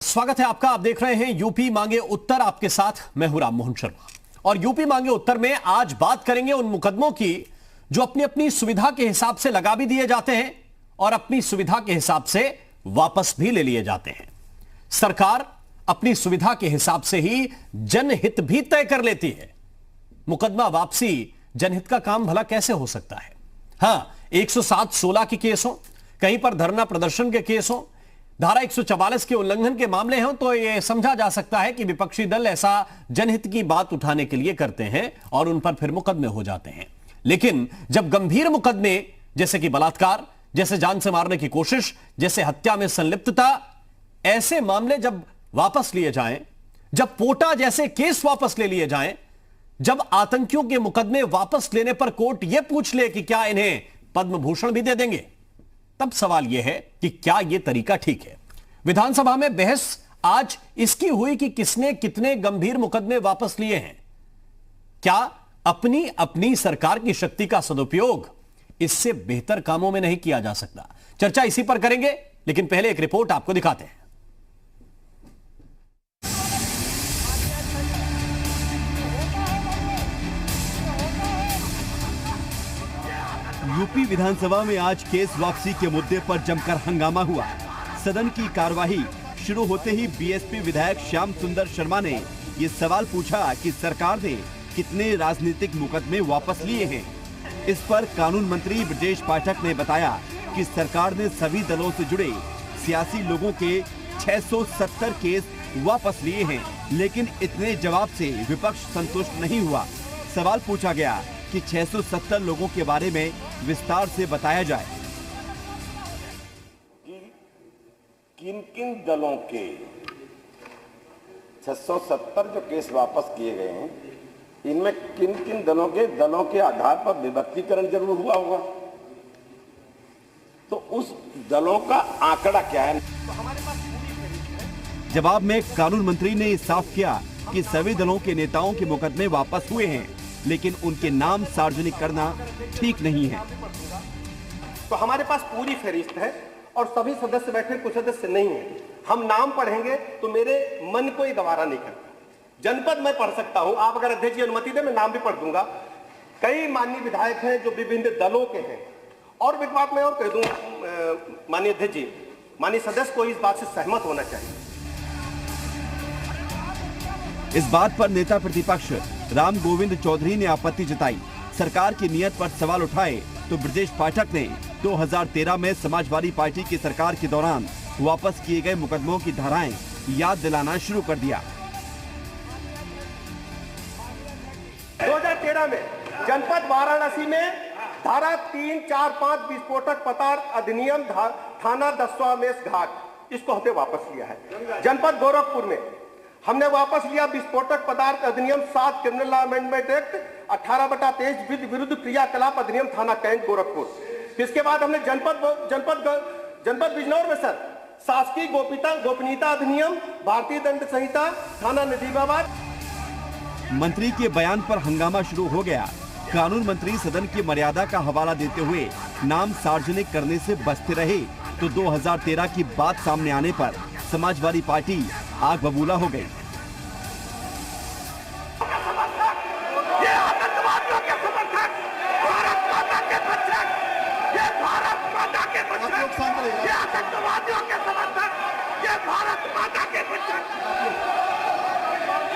स्वागत है आपका। आप देख रहे हैं यूपी मांगे उत्तर। आपके साथ मैं हूं राम मोहन शर्मा और यूपी मांगे उत्तर में आज बात करेंगे उन मुकदमों की जो अपनी अपनी सुविधा के हिसाब से लगा भी दिए जाते हैं और अपनी सुविधा के हिसाब से वापस भी ले लिए जाते हैं। सरकार अपनी सुविधा के हिसाब से ही जनहित भी तय कर लेती है। मुकदमा वापसी जनहित का काम भला कैसे हो सकता है? हां, 107-16 के केस हो, कहीं पर धरना प्रदर्शन के केस हो, धारा 144 के उल्लंघन के मामले हों तो यह समझा जा सकता है कि विपक्षी दल ऐसा जनहित की बात उठाने के लिए करते हैं और उन पर फिर मुकदमे हो जाते हैं। लेकिन जब गंभीर मुकदमे जैसे कि बलात्कार, जैसे जान से मारने की कोशिश, जैसे हत्या में संलिप्तता, ऐसे मामले जब वापस लिए जाएं, जब पोटा जैसे केस वापस ले लिए जाएं, जब आतंकियों के मुकदमे वापस लेने पर कोर्ट यह पूछ ले कि क्या इन्हें पद्म भूषण भी दे देंगे, तब सवाल यह है कि क्या यह तरीका ठीक है। विधानसभा में बहस आज इसकी हुई कि किसने कितने गंभीर मुकदमे वापस लिए हैं। क्या अपनी अपनी सरकार की शक्ति का सदुपयोग इससे बेहतर कामों में नहीं किया जा सकता? चर्चा इसी पर करेंगे, लेकिन पहले एक रिपोर्ट आपको दिखाते हैं। यूपी विधानसभा में आज केस वापसी के मुद्दे पर जमकर हंगामा हुआ। सदन की कार्यवाही शुरू होते ही बीएसपी विधायक श्याम सुंदर शर्मा ने ये सवाल पूछा कि सरकार ने कितने राजनीतिक मुकदमे वापस लिए हैं। इस पर कानून मंत्री ब्रजेश पाठक ने बताया कि सरकार ने सभी दलों से जुड़े सियासी लोगों के 670 केस वापस लिए हैं, लेकिन इतने जवाब से विपक्ष संतुष्ट नहीं हुआ। सवाल पूछा गया कि 670 लोगों के बारे में विस्तार से बताया जाए। किन किन दलों के 670 जो केस वापस किए गए हैं, इनमें किन किन दलों के आधार पर विभक्तीकरण जरूर हुआ होगा, तो उस दलों का आंकड़ा क्या है? जवाब में कानून मंत्री ने साफ किया कि सभी दलों के नेताओं के मुकदमे वापस हुए हैं, लेकिन उनके नाम सार्वजनिक करना ठीक नहीं है। तो हमारे पास पूरी फहरिस्त है और सभी सदस्य बैठे, कुछ सदस्य नहीं है। हम नाम पढ़ेंगे तो मेरे मन को ये गवारा नहीं करता। जनपद मैं पढ़ सकता हूं, आप अगर अध्यक्ष जी अनुमति दे मैं नाम भी पढ़ दूंगा। कई माननीय विधायक हैं जो विभिन्न दलों के हैं। और एक बात मैं और कह दूं माननीय अध्यक्ष जी, माननीय सदस्य को इस बात से सहमत होना चाहिए। इस बात पर नेता प्रतिपक्ष राम गोविंद चौधरी ने आपत्ति जताई। सरकार की नीयत पर सवाल उठाए तो ब्रजेश पाठक ने 2013 में समाजवादी पार्टी की सरकार के दौरान वापस किए गए मुकदमों की धाराएं याद दिलाना शुरू कर दिया। 2013 में जनपद वाराणसी में धारा 345 विस्फोटक पदार्थ अधिनियम थाना दसवामेश घाट, इसको हमने वापस लिया है। जनपद गोरखपुर में हमने वापस लिया विस्फोटक पदार्थ अधिनियम 7 क्रिमिनल लॉ अमेंडमेंट एक्ट 18/23 विरुद्ध क्रियाकलाप अधिनियम थाना कैंट गोरखपुर। इसके बाद हमने जनपद बिजनौर में सर शासकीय गोपनीयता अधिनियम, भारतीय दंड संहिता थाना नजीबाबाद। मंत्री के बयान पर हंगामा शुरू हो गया। कानून मंत्री सदन की मर्यादा का हवाला देते हुए नाम सार्वजनिक करने से बचते रहे, तो 2013 की बात सामने आने पर समाजवादी पार्टी आग बबूला हो गई। ये आतंकवादियों के समर्थक, भारत माता के बच्चे, ये भारत माता के बच्चे, ये आतंकवादियों के समर्थक, ये भारत माता के बच्चे।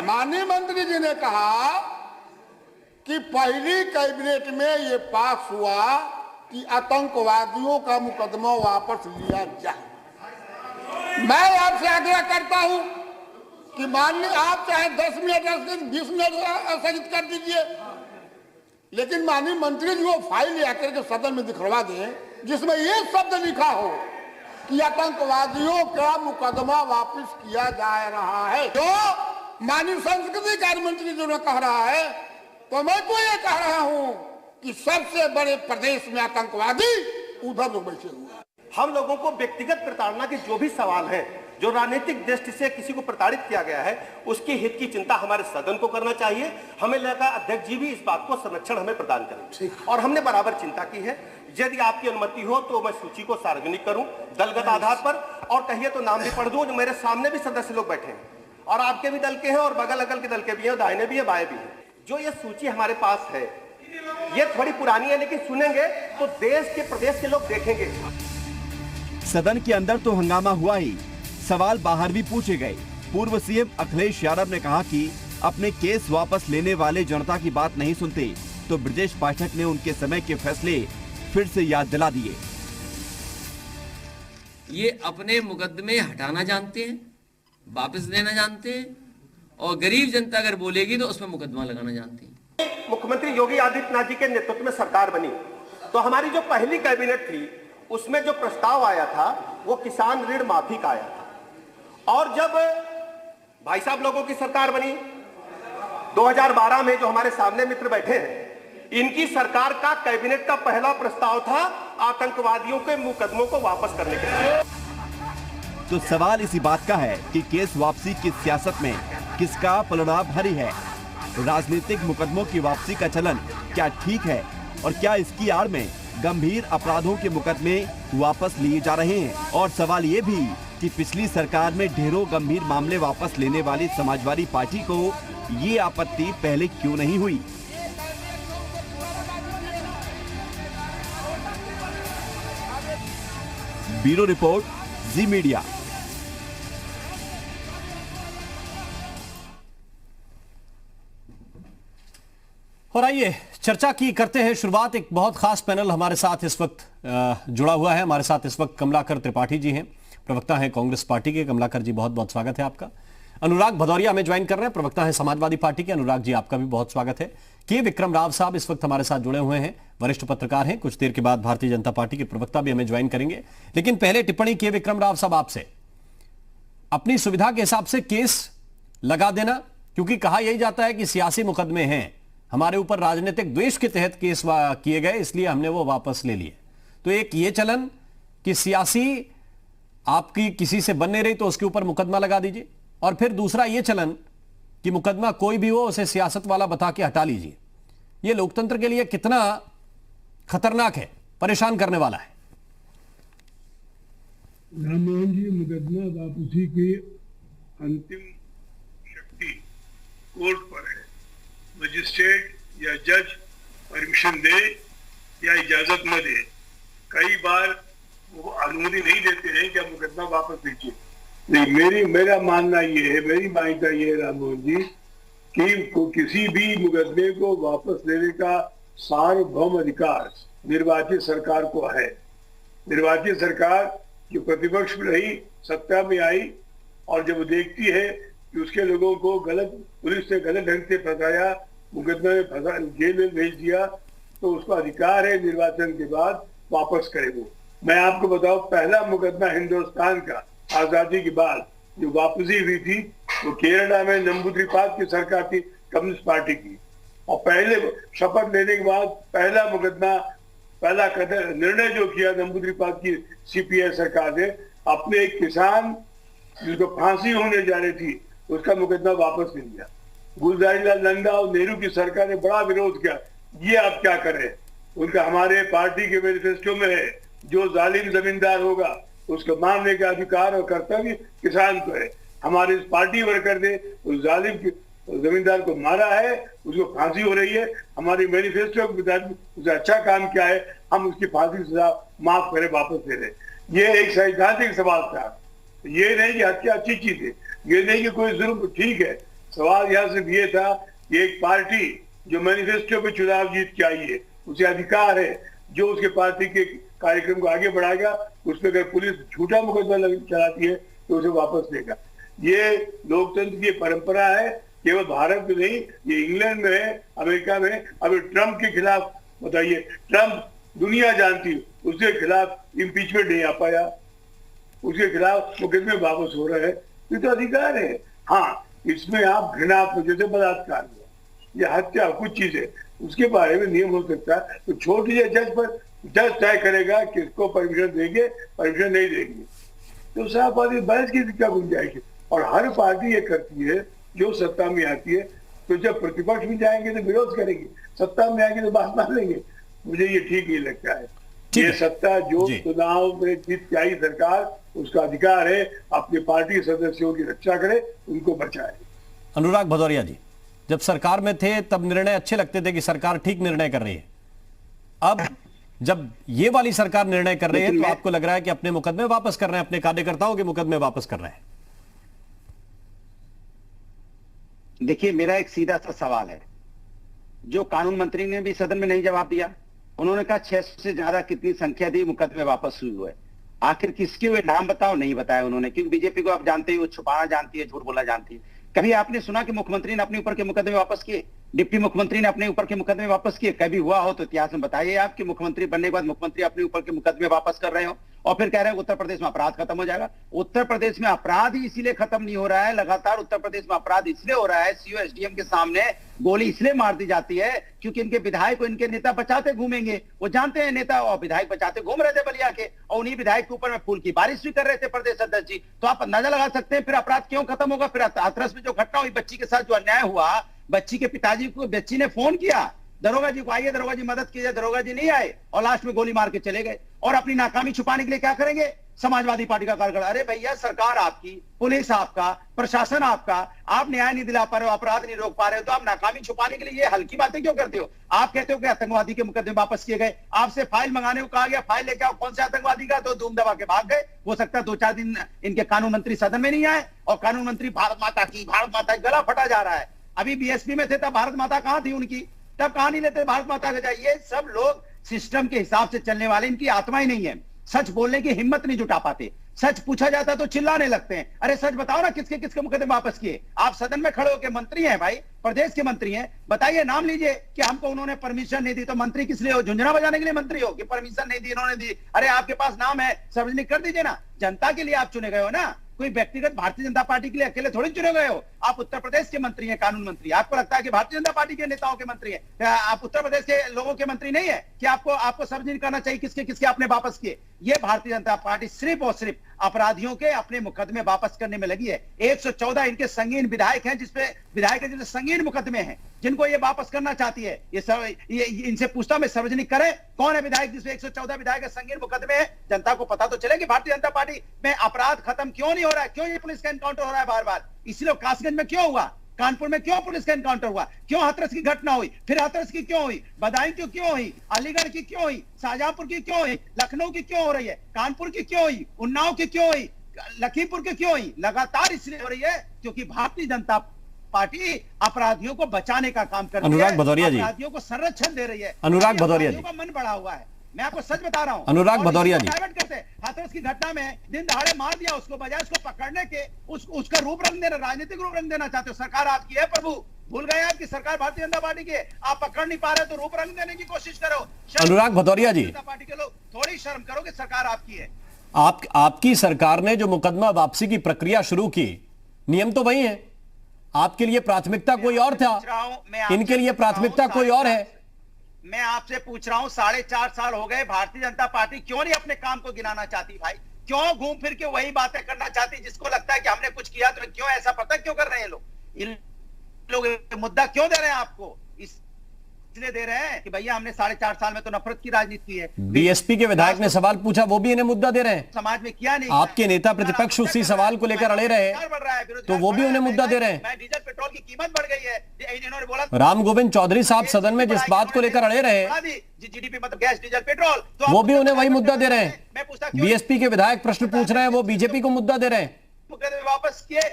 माननीय मंत्री जी ने कहा कि पहली कैबिनेट में ये पास हुआ कि आतंकवादियों का मुकदमा वापस लिया जाए। मैं आपसे आग्रह करता हूं कि माननीय आप चाहे 10 मिनट 20 मिनट स्थगित कर दीजिए, लेकिन माननीय मंत्री जी वो फाइल आकर के सदन में दिखवा दें जिसमें ये शब्द लिखा हो कि आतंकवादियों का मुकदमा वापस किया जा रहा है। जो माननीय संस्कृति कार्य मंत्री जी ने कह रहा है, तो मैं तो ये कह रहा हूं कि सबसे बड़े प्रदेश में आतंकवादी उधर लोग बैठे हुए हैं। हम लोगों को व्यक्तिगत प्रताड़ना के जो भी सवाल हैं, जो राजनीतिक दृष्टि से किसी को प्रताड़ित किया गया है, उसके हित की चिंता हमारे सदन को करना चाहिए। हमें लगा अध्यक्ष जी भी इस बात को संरक्षण हमें प्रदान करेंगे और हमने बराबर चिंता की है। यदि आपकी अनुमति हो तो मैं सूची को सार्वजनिक करूं दलगत आधार पर, और कहिए तो नाम भी पढ़ दूं। जो मेरे सामने भी सदस्य लोग बैठे हैं और आपके भी दल के हैं और बगल अगल के दल के भी हैं, दाहिने भी है बाएं भी है। जो ये सूची हमारे पास है ये थोड़ी पुरानी है, लेकिन सुनेंगे तो देश के प्रदेश के लोग देखेंगे। सदन के अंदर तो हंगामा हुआ ही, सवाल बाहर भी पूछे गए। पूर्व सीएम अखिलेश यादव ने कहा कि अपने केस वापस लेने वाले जनता की बात नहीं सुनते, तो ब्रजेश पाठक ने उनके समय के फैसले फिर से याद दिला दिए। ये अपने मुकदमे हटाना जानते हैं, वापस लेना जानते हैं, और गरीब जनता अगर बोलेगी तो उसमें मुकदमा लगाना जानते हैं। मुख्यमंत्री योगी आदित्यनाथ जी के नेतृत्व में सरकार बनी तो हमारी जो पहली कैबिनेट थी उसमें जो प्रस्ताव आया था वो किसान ऋण माफी का आया था। और जब भाई साहब लोगों की सरकार बनी 2012 में, जो हमारे सामने मित्र बैठे हैं, इनकी सरकार का कैबिनेट का पहला प्रस्ताव था आतंकवादियों के मुकदमों को वापस करने के लिए। तो सवाल इसी बात का है कि केस वापसी की सियासत में किसका पलड़ा भारी है। राजनीतिक मुकदमों की वापसी का चलन क्या ठीक है, और क्या इसकी आड़ में गंभीर अपराधों के मुकदमे वापस लिए जा रहे हैं? और सवाल ये भी कि पिछली सरकार में ढेरों गंभीर मामले वापस लेने वाली समाजवादी पार्टी को ये आपत्ति पहले क्यों नहीं हुई? ब्यूरो रिपोर्ट, जी मीडिया। और आइए चर्चा की करते हैं शुरुआत। एक बहुत खास पैनल हमारे साथ इस वक्त जुड़ा हुआ है। हमारे साथ इस वक्त कमलाकर त्रिपाठी जी हैं, प्रवक्ता हैं कांग्रेस पार्टी के। कमलाकर जी, बहुत बहुत स्वागत है आपका। अनुराग भदौरिया हमें ज्वाइन कर रहे हैं, प्रवक्ता हैं समाजवादी पार्टी के। अनुराग जी, आपका भी बहुत स्वागत है। के विक्रम राव साहब इस वक्त हमारे साथ जुड़े हुए हैं, वरिष्ठ पत्रकार हैं। कुछ देर के बाद भारतीय जनता पार्टी के प्रवक्ता भी हमें ज्वाइन करेंगे। लेकिन पहले टिप्पणी के विक्रम राव साहब आपसे, अपनी सुविधा के हिसाब से केस लगा देना, क्योंकि कहा यही जाता है कि सियासी मुकदमे हैं, हमारे ऊपर राजनीतिक द्वेष के तहत केस किए गए, इसलिए हमने वो वापस ले लिए। तो एक ये चलन कि सियासी आपकी किसी से बन नहीं रही तो उसके ऊपर मुकदमा लगा दीजिए, और फिर दूसरा ये चलन कि मुकदमा कोई भी हो उसे सियासत वाला बता के हटा लीजिए। ये लोकतंत्र के लिए कितना खतरनाक है, परेशान करने वाला है। राममोहन जी, मुकदमा वापसी की अंतिम शक्ति कोर्ट पर है। मजिस्ट्रेट या जज परमिशन दे या इजाजत न दे, कई बार वो अनुमति नहीं देते हैं कि आप मुकदमा वापस लीजिए। नहीं, मेरा मानना ये है, मेरी मान्यता ये है राममोहन जी, कि किसी भी मुकदमे को वापस लेने का सार्वभौम अधिकार निर्वाचित सरकार को है। निर्वाचित सरकार जो प्रतिपक्ष में रही, सत्ता में आई, और जब देखती है कि उसके लोगों को पुलिस ने गलत ढंग से फंसाया, मुकदमे में फंसा, जेल में भेज दिया, तो उसका अधिकार है निर्वाचन के बाद वापस करे वो। मैं आपको बताऊं, पहला मुकदमा हिंदुस्तान का आजादी के बाद जो वापसी हुई थी वो केरला में नंबूद्रिपाद की सरकार थी, कम्युनिस्ट पार्टी की। और पहले शपथ लेने के बाद पहला मुकदमा, पहला कदम निर्णय जो किया नंबूद्रिपाद की सीपीआई सरकार ने, अपने एक किसान जिसको फांसी होने जा रही थी उसका मुकदमा वापस ले लिया। गुलजारीलाल नंदा और नेहरू की सरकार ने बड़ा विरोध किया, ये आप क्या करें। उनका हमारे पार्टी के मैनिफेस्टो में है, जो जालिम जमींदार होगा उसको मारने का अधिकार और कर्तव्य किसान को है। हमारे इस पार्टी वर्कर ने उस जालिम जमींदार को मारा है, उसको फांसी हो रही है। हमारी मैनिफेस्टो के मुताबिक उसने अच्छा काम किया है, हम उसकी फांसी की सजा माफ करें, वापस दे दें। ये एक सैद्धांतिक सवाल था। ये नहीं कि हत्या अच्छी चीज है, ये नहीं कि कोई जुर्म ठीक है। सवाल यहाँ सिर्फ ये था कि एक पार्टी जो मैनिफेस्टो पे चुनाव जीत के आई है, उसे अधिकार है जो उसके पार्टी के कार्यक्रम को आगे बढ़ाएगा, उस पर अगर पुलिस झूठा मुकदमा चलाती है तो उसे वापस लेगा। ये लोकतंत्र की परंपरा है, केवल भारत में नहीं, ये इंग्लैंड में है, अमेरिका में। अभी ट्रंप के खिलाफ बताइए, ट्रंप दुनिया जानती, उसके खिलाफ इम्पीचमेंट नहीं आ पाया, उसके खिलाफ मुकदमे वापस हो रहे हैं। ये तो अधिकार है। हाँ, इसमें आप घृणा, जैसे बलात्कार हुआ या हत्या, कुछ चीजें उसके बारे में नियम हो सकता है, तो छोटी जज पर जज तय करेगा किसको परमिशन देंगे, परमिशन नहीं देंगे। तो साफ बात, बहस की क्या गुंजाइश है। और हर पार्टी ये करती है जो सत्ता में आती है, तो जब प्रतिपक्ष में जाएंगे तो विरोध करेंगे, सत्ता में आएंगे तो बात मान लेंगे। मुझे ये ठीक नहीं लगता है। ये सत्ता जो चुनाव में जीत के आई सरकार, उसका अधिकार है अपनी पार्टी सदस्यों की रक्षा करे, उनको बचाए। अनुराग भदौरिया जी, जब सरकार में थे तब निर्णय अच्छे लगते थे कि सरकार ठीक निर्णय कर रही है। अब जब ये वाली सरकार निर्णय कर रही है तो आपको लग रहा है कि अपने मुकदमे वापस कर रहे हैं, अपने कार्यकर्ताओं के मुकदमे वापस कर रहे हैं। देखिए, मेरा एक सीधा सा सवाल है, जो कानून मंत्री ने भी सदन में नहीं जवाब दिया। उन्होंने कहा 600 से ज्यादा कितनी संख्या दी, मुकदमे वापस हुए। आखिर किसके हुए नाम बताओ, नहीं बताया उन्होंने, क्योंकि बीजेपी को आप जानते ही वो छुपाना जानती है, झूठ बोलना जानती है। कभी आपने सुना कि मुख्यमंत्री ने अपने ऊपर के मुकदमे वापस किए, डिप्टी मुख्यमंत्री ने अपने ऊपर के मुकदमे वापस किए? कभी हुआ हो तो इतिहास में बताइए आप कि मुख्यमंत्री बनने के बाद मुख्यमंत्री अपने ऊपर के मुकदमे वापस कर रहे हो और फिर कह रहे हैं उत्तर प्रदेश में अपराध खत्म हो जाएगा। उत्तर प्रदेश में अपराध ही इसीलिए खत्म नहीं हो रहा है, लगातार उत्तर प्रदेश में अपराध इसलिए हो रहा है, सीओ एसडीएम के सामने गोली इसलिए मार दी जाती है क्योंकि इनके विधायक को इनके नेता बचाते घूमेंगे। वो जानते हैं नेता और विधायक बचाते घूम रहे थे बलिया के, और उन्हीं विधायक के ऊपर में फूल की बारिश भी कर रहे थे प्रदेश अध्यक्ष जी। तो आप अंदाजा लगा सकते हैं फिर अपराध क्यों खत्म होगा। फिर हाथरस में जो घटना हुई, बच्ची के साथ जो अन्याय हुआ, बच्ची के पिताजी को बच्ची ने फोन किया दरोगा जी को, आइए दरोगा जी मदद कीजिए, दरोगा जी नहीं आए और लास्ट में गोली मार के चले गए। और अपनी नाकामी छुपाने के लिए क्या करेंगे, समाजवादी पार्टी का कार्यकर्ता। अरे भैया, सरकार आपकी, पुलिस आपका, प्रशासन आपका, आप न्याय नहीं दिला पा रहे हो, अपराध नहीं रोक पा रहे हो, तो आप नाकामी छुपाने के लिए ये हल्की बातें क्यों करते हो। आप कहते हो कि आतंकवादी के मुकदमे वापस किए गए, आपसे फाइल मंगाने को कहा गया, फाइल लेके आओ, कौन से आतंकवादी का, तो धूम दबा के भाग गए। हो सकता है 2-4 दिन इनके कानून मंत्री सदन में नहीं आए और कानून मंत्री भारत माता की गला फटा जा रहा है। अभी बीएसपी में थे तब भारत माता कहां थी उनकी, तब कहां नहीं लेते भारत माता का। ये सब लोग सिस्टम के हिसाब से चलने वाले, इनकी आत्मा ही नहीं है, सच बोलने की हिम्मत नहीं जुटा पाते। सच पूछा जाता तो चिल्लाने लगते हैं। अरे सच बताओ ना, किसके किसके मुकदमे वापस किए। आप सदन में खड़े होकर मंत्री हैं भाई, प्रदेश के मंत्री हैं, बताइए, नाम लीजिए कि हमको उन्होंने परमिशन नहीं दी। तो मंत्री किस लिए हो, झुंझुना बजाने के लिए मंत्री हो कि परमिशन नहीं दी, इन्होंने दी? अरे आपके पास नाम है, सार्वजनिक कर दीजिए ना। जनता के लिए आप चुने गए हो ना, कोई व्यक्तिगत भारतीय जनता पार्टी के लिए अकेले थोड़ी चुने गए हो। आप उत्तर प्रदेश के मंत्री हैं, कानून मंत्री। आपको लगता है कि भारतीय जनता पार्टी के नेताओं के मंत्री हैं, आप उत्तर प्रदेश के लोगों के मंत्री नहीं है कि आपको सार्वजनिक करना चाहिए किसके किसके आपने वापस किए। ये भारतीय जनता पार्टी सिर्फ और सिर्फ अपराधियों के अपने मुकदमे वापस करने में लगी है। 114 इनके संगीन विधायक हैं, जिसपे संगीन मुकदमे हैं, जिनको ये वापस करना चाहती है। ये इनसे पूछता मैं, सार्वजनिक करे कौन है विधायक जिसपे 114 विधायक संगीन मुकदमे हैं। जनता को पता तो चले कि भारतीय जनता पार्टी में अपराध खत्म क्यों नहीं हो रहा है, क्यों ये पुलिस का एनकाउंटर हो रहा है बार बार। इसलिए कासगंज में क्यों हुआ, कानपुर में क्यों पुलिस का एनकाउंटर हुआ, क्यों हाथरस की घटना हुई, फिर हाथरस की क्यों हुई, बदायूं की क्यों हुई, अलीगढ़ की क्यों हुई, शाहजहांपुर की क्यों हुई, लखनऊ की क्यों हो रही है, कानपुर की क्यों हुई, उन्नाव की क्यों हुई, लखीमपुर की क्यों हुई। लगातार इसलिए हो रही है क्योंकि भारतीय जनता पार्टी अपराधियों को बचाने का काम कर रही है, अनुराग भदौरिया जी, अपराधियों को संरक्षण दे रही है। अनुराग भदौरिया जी का मन बढ़ा हुआ है, मैं आपको सच बता रहा हूं। अनुराग भदौरिया जी, हाथरस की घटना में दिन दहाड़े मार दिया उसको, बजाय उसको पकड़ने के उसका रूप रंग देना, राजनीतिक रूप रंग देना चाहते हो। सरकार आपकी है प्रभु, भूल गए आपकी सरकार भारतीय जनता पार्टी की है। आप पकड़ नहीं पा रहे तो रूप रंग देने की कोशिश करो। अनुराग भदौरिया जी, पार्टी के लोग थोड़ी शर्म करो कि सरकार आपकी है। आपकी सरकार ने जो मुकदमा वापसी की प्रक्रिया शुरू की, नियम तो वही है। आपके लिए प्राथमिकता कोई और था, इनके लिए प्राथमिकता कोई और है। मैं आपसे पूछ रहा हूं, 4.5 साल हो गए, भारतीय जनता पार्टी क्यों नहीं अपने काम को गिनाना चाहती भाई? क्यों घूम फिर के वही बातें करना चाहती जिसको लगता है कि हमने कुछ किया? तो क्यों ऐसा पता क्यों कर रहे हैं लोग? इन लोग मुद्दा क्यों दे रहे हैं आपको? इसलिए दे रहे हैं कि भैया हमने 4.5 साल में तो नफरत की राजनीति की है। बीएसपी के विधायक ने सवाल पूछा, वो भी इन्हें मुद्दा दे रहे हैं। समाज में किया नहीं, आपके नेता प्रतिपक्ष उसी सवाल को लेकर अड़े रहे, तो वो भी उन्हें मुद्दा दे रहे हैं। डीजल पेट्रोल की कीमत बढ़ गई है, इन्होंने बोला। राम गोविंद चौधरी साहब सदन में जिस बात को लेकर अड़े रहे, जीडीपी मतलब गैस डीजल पेट्रोल, तो वो भी उन्हें वही मुद्दा दे रहे हैं। बीएसपी के विधायक प्रश्न पूछ रहे हैं, वो बीजेपी को मुद्दा दे रहे हैं। मुकदमे वापस किए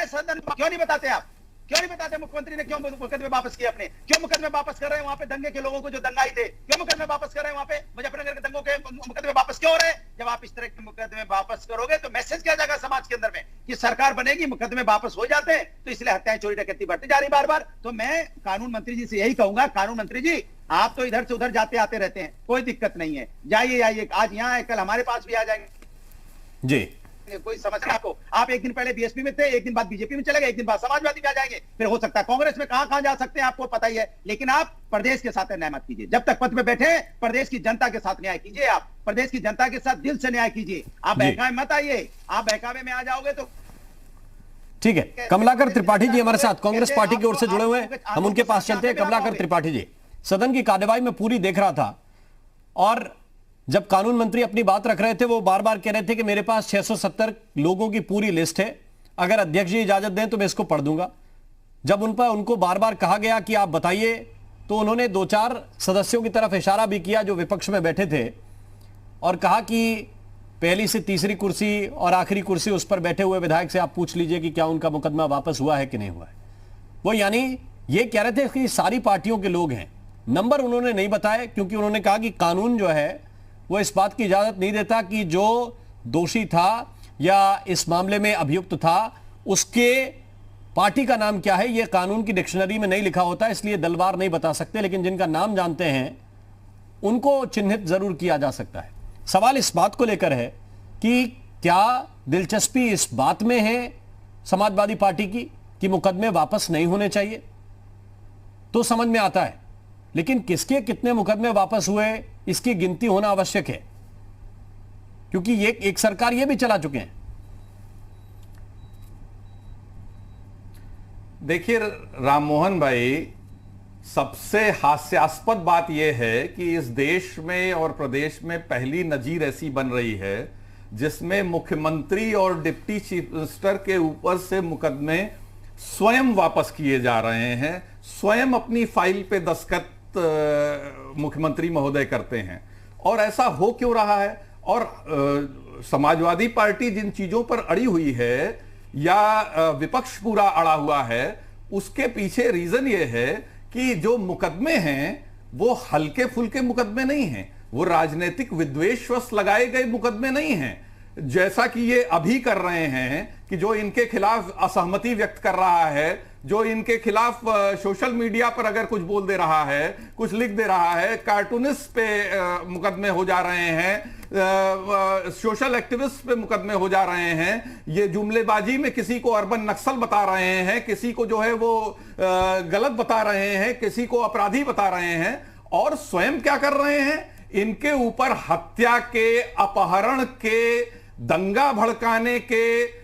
सदन, क्यों नहीं बताते आप? क्यों नहीं बताते मुख्यमंत्री ने क्यों मुकदमे वापस किए अपने? क्यों मुकदमे वापस कर रहे हैं वहां पे दंगे के लोगों को जो दंगाई थे? क्यों मुकदमे वापस कर रहे हैं वहां पे मुजफ्फरनगर के दंगों के मुकदमे वापस क्यों हो रहे हैं? जब आप इस तरह के मुकदमे वापस करोगे तो मैसेज क्या जाएगा समाज के अंदर में कि सरकार बनेगी, मुकदमे वापस हो जाते हैं, तो इसलिए हत्याएं चोरी डकैती बढ़ती जा रही बार बार। तो मैं कानून मंत्री जी से यही कहूंगा, कानून मंत्री जी आप तो इधर से उधर जाते आते रहते हैं, कोई दिक्कत नहीं है, जाइए आइए, आज यहाँ है, कल हमारे पास भी आ जाएंगे जी, कोई समस्या आपको। आप एक दिन पहले बीएसपी में थे, एक दिन बाद बीजेपी में चले गए, एक दिन बाद समाजवादी में आ जाएंगे, फिर हो सकता है कांग्रेस में कहां जा सकते हैं आपको पता ही है। लेकिन आप प्रदेश के साथ न्याय मत कीजिए। जब तक पद पे बैठे प्रदेश की जनता के साथ न्याय कीजिए, आप प्रदेश की जनता के साथ दिल से न्याय कीजिए। आप बहकावे मत आइए, आप बहकावे में आ जाओगे तो ठीक है। कमलाकर त्रिपाठी जी हमारे साथ कांग्रेस पार्टी की ओर से जुड़े हुए हैं, हम उनके पास चलते हैं। कमलाकर त्रिपाठी जी, सदन की कार्यवाही में पूरी देख रहा था, और जब कानून मंत्री अपनी बात रख रहे थे वो बार बार कह रहे थे कि मेरे पास 670 लोगों की पूरी लिस्ट है, अगर अध्यक्ष जी इजाजत दें तो मैं इसको पढ़ दूंगा। जब उनको बार बार कहा गया कि आप बताइए, तो उन्होंने 2-4 सदस्यों की तरफ इशारा भी किया जो विपक्ष में बैठे थे और कहा कि पहली से तीसरी कुर्सी और आखिरी कुर्सी उस पर बैठे हुए विधायक से आप पूछ लीजिए कि क्या उनका मुकदमा वापस हुआ है कि नहीं हुआ है। वो यानी ये कह रहे थे कि सारी पार्टियों के लोग हैं। नंबर उन्होंने नहीं बताए क्योंकि उन्होंने कहा कि कानून जो है वो इस बात की इजाजत नहीं देता कि जो दोषी था या इस मामले में अभियुक्त था उसके पार्टी का नाम क्या है ये कानून की डिक्शनरी में नहीं लिखा होता, इसलिए दलवार नहीं बता सकते, लेकिन जिनका नाम जानते हैं उनको चिन्हित जरूर किया जा सकता है। सवाल इस बात को लेकर है कि क्या दिलचस्पी इस बात में है समाजवादी पार्टी की कि मुकदमे वापस नहीं होने चाहिए, तो समझ में आता है, लेकिन किसके कितने मुकदमे वापस हुए इसकी गिनती होना आवश्यक है, क्योंकि ये एक सरकार ये भी चला चुके हैं। देखिए राममोहन भाई, सबसे हास्यास्पद बात यह है कि इस देश में और प्रदेश में पहली नजीर ऐसी बन रही है जिसमें मुख्यमंत्री और डिप्टी चीफ मिनिस्टर के ऊपर से मुकदमे स्वयं वापस किए जा रहे हैं, स्वयं अपनी फाइल पे दस्तखत मुख्यमंत्री महोदय करते हैं। और ऐसा हो क्यों रहा है? और समाजवादी पार्टी जिन चीजों पर अड़ी हुई है या विपक्ष पूरा अड़ा हुआ है, उसके पीछे रीजन ये है कि जो मुकदमे हैं वो हल्के फुल्के मुकदमे नहीं हैं, वो राजनीतिक विद्वेषवश लगाए गए मुकदमे नहीं हैं, जैसा कि ये अभी कर रहे हैं कि जो इनके खिलाफ असहमति व्यक्त कर रहा है, जो इनके खिलाफ सोशल मीडिया पर अगर कुछ बोल दे रहा है, कुछ लिख दे रहा है, कार्टूनिस्ट पे मुकदमे हो जा रहे हैं, सोशल एक्टिविस्ट पे मुकदमे हो जा रहे हैं, ये जुमलेबाजी में किसी को अर्बन नक्सल बता रहे हैं, किसी को जो है वो गलत बता रहे हैं, किसी को अपराधी बता रहे हैं, और स्वयं क्या कर रहे हैं? इनके ऊपर हत्या के, अपहरण के, दंगा भड़काने के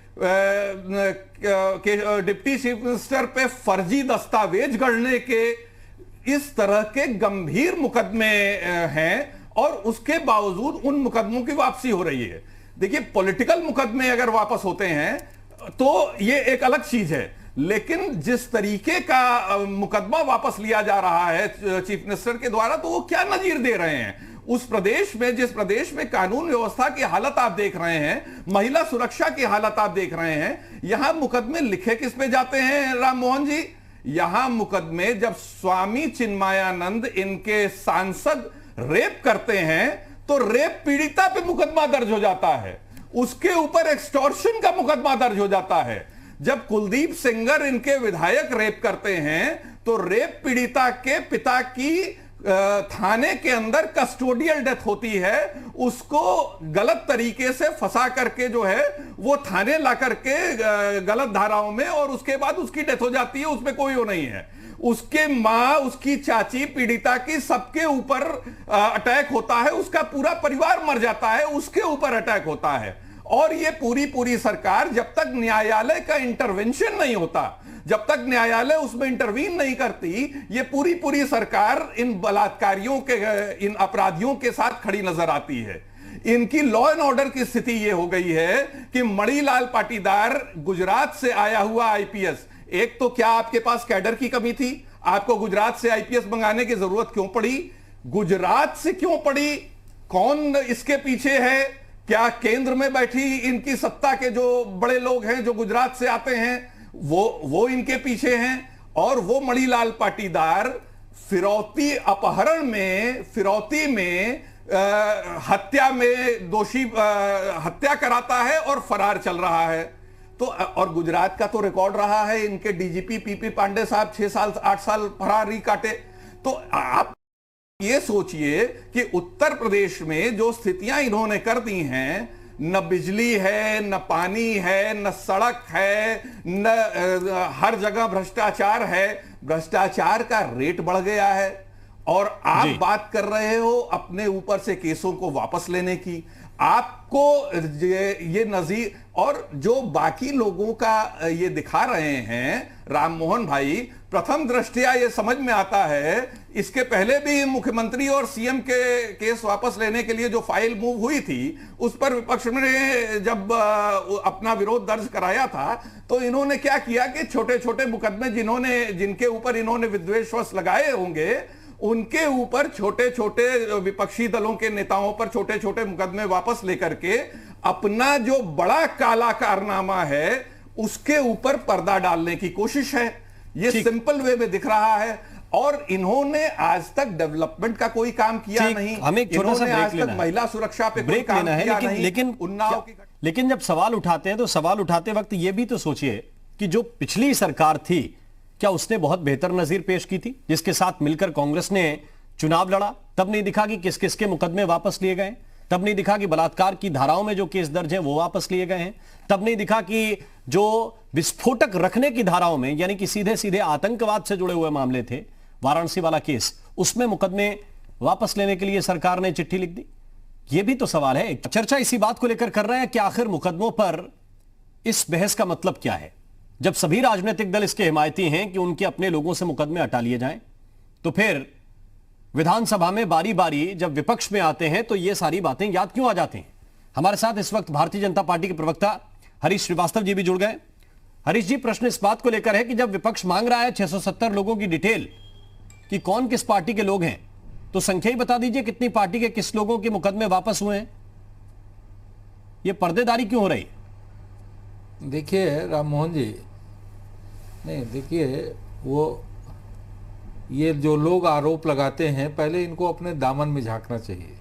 डिप्टी चीफ मिनिस्टर पे फर्जी दस्तावेज गढ़ने के, इस तरह के गंभीर मुकदमे हैं और उसके बावजूद उन मुकदमों की वापसी हो रही है। देखिए, पॉलिटिकल मुकदमे अगर वापस होते हैं तो ये एक अलग चीज है, लेकिन जिस तरीके का मुकदमा वापस लिया जा रहा है चीफ मिनिस्टर के द्वारा, तो वो क्या नजीर दे रहे हैं उस प्रदेश में, जिस प्रदेश में कानून व्यवस्था की हालत आप देख रहे हैं, महिला सुरक्षा की हालत आप देख रहे हैं। यहां मुकदमे लिखे किस पे जाते हैं राममोहन जी? यहां मुकदमे जब स्वामी चिन्मयानंद इनके सांसद रेप करते हैं तो रेप पीड़िता पे मुकदमा दर्ज हो जाता है, उसके ऊपर एक्सटॉर्शन का मुकदमा दर्ज हो जाता है। जब कुलदीप सेंगर इनके विधायक रेप करते हैं तो रेप पीड़िता के पिता की थाने के अंदर कस्टोडियल डेथ होती है, उसको गलत तरीके से फंसा करके जो है वो थाने ला करके गलत धाराओं में, और उसके बाद उसकी डेथ हो जाती है, उसमें कोई वो नहीं है। उसके मां, उसकी चाची, पीड़िता की सबके ऊपर अटैक होता है, उसका पूरा परिवार मर जाता है, उसके ऊपर अटैक होता है। और ये पूरी सरकार, जब तक न्यायालय का इंटरवेंशन नहीं होता, जब तक न्यायालय उसमें इंटरवीन नहीं करती, ये पूरी सरकार इन बलात्कारियों के, इन अपराधियों के साथ खड़ी नजर आती है। इनकी लॉ एंड ऑर्डर की स्थिति ये हो गई है कि मणिलाल पाटीदार गुजरात से आया हुआ आईपीएस, एक तो क्या आपके पास कैडर की कमी थी? आपको गुजरात से आईपीएस मंगाने की जरूरत क्यों पड़ी? गुजरात से क्यों पड़ी? कौन इसके पीछे है? क्या केंद्र में बैठी इनकी सत्ता के जो बड़े लोग हैं जो गुजरात से आते हैं वो इनके पीछे हैं? और वो मणिलाल पाटीदार फिरौती अपहरण में, फिरौती में हत्या में दोषी हत्या कराता है और फरार चल रहा है। तो और गुजरात का तो रिकॉर्ड रहा है, इनके डीजीपी पीपी पांडे साहब 6 साल 8 साल फरार ही काटे। तो आप ये सोचिए कि उत्तर प्रदेश में जो स्थितियां इन्होंने कर दी हैं, न बिजली है, न पानी है, न सड़क है, न हर जगह भ्रष्टाचार है, भ्रष्टाचार का रेट बढ़ गया है। और आप बात कर रहे हो अपने ऊपर से केसों को वापस लेने की, आपको ये नजीर और जो बाकी लोगों का ये दिखा रहे हैं राम मोहन भाई, प्रथम दृष्टया ये समझ में आता है, इसके पहले भी मुख्यमंत्री और सीएम के केस वापस लेने के लिए जो फाइल मूव हुई थी उस पर विपक्ष ने जब अपना विरोध दर्ज कराया था तो इन्होंने क्या किया कि छोटे छोटे मुकदमे जिनके ऊपर इन्होंने विद्वेषवश लगाए होंगे उनके ऊपर छोटे छोटे विपक्षी दलों के नेताओं पर छोटे छोटे मुकदमे वापस लेकर के अपना जो बड़ा काला कारनामा है उसके ऊपर पर्दा डालने की कोशिश है। ये सिंपल वे में दिख रहा है और इन्होंने आज तक डेवलपमेंट का कोई काम किया नहीं। हमें एक छोटा सा ब्रेक लेना है, महिला सुरक्षा पे कोई काम किया नहीं। लेकिन जब सवाल उठाते हैं तो सवाल उठाते वक्त ये भी तो सोचिए कि जो पिछली सरकार थी क्या उसने बहुत बेहतर नजीर पेश की थी, जिसके साथ मिलकर कांग्रेस ने चुनाव लड़ा? तब नहीं दिखा कि किस किस के मुकदमे वापस लिए गए, तब नहीं दिखा कि बलात्कार की धाराओं में जो केस दर्ज हैं वो वापस लिए गए हैं, तब नहीं दिखा कि जो विस्फोटक रखने की धाराओं में यानी कि सीधे सीधे आतंकवाद से जुड़े हुए मामले थे, वाराणसी वाला केस, उसमें मुकदमे वापस लेने के लिए सरकार ने चिट्ठी लिख दी। यह भी तो सवाल है। चर्चा इसी बात को लेकर कर रहे हैं कि आखिर मुकदमों पर इस बहस का मतलब क्या है। जब सभी राजनीतिक दल इसके हिमायती हैं कि उनके अपने लोगों से मुकदमे हटा लिए जाएं, तो फिर विधानसभा में बारी बारी जब विपक्ष में आते हैं तो ये सारी बातें याद क्यों आ जाती हैं? हमारे साथ इस वक्त भारतीय जनता पार्टी के प्रवक्ता हरीश श्रीवास्तव जी भी जुड़ गए। हरीश जी, प्रश्न इस बात को लेकर है कि जब विपक्ष मांग रहा है 670 लोगों की डिटेल कि कौन किस पार्टी के लोग हैं, तो संख्या ही बता दीजिए कितनी पार्टी के किस लोगों के मुकदमे वापस हुए हैं। ये पर्देदारी क्यों हो रही है? देखिए राम मोहन जी, नहीं देखिए, वो ये जो लोग आरोप लगाते हैं पहले इनको अपने दामन में झांकना चाहिए।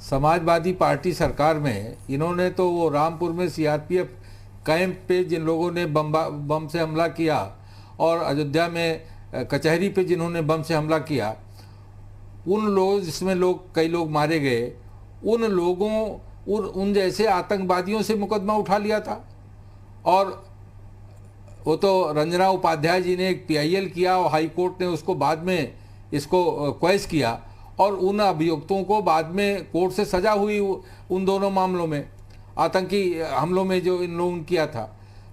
समाजवादी पार्टी सरकार में इन्होंने तो वो रामपुर में सीआरपीएफ कैंप पे जिन लोगों ने बम से हमला किया और अयोध्या में कचहरी पे जिन्होंने बम से हमला किया, उन लोग जिसमें कई लोग मारे गए, उन लोगों उन जैसे आतंकवादियों से मुकदमा उठा लिया था। और वो तो रंजना उपाध्याय जी ने एक पीआईएल किया और हाई कोर्ट ने उसको बाद में इसको क्वेश किया और उन अभियुक्तों को बाद में कोर्ट से सजा हुई उन दोनों मामलों में, आतंकी हमलों में जो इन लोगों ने किया था।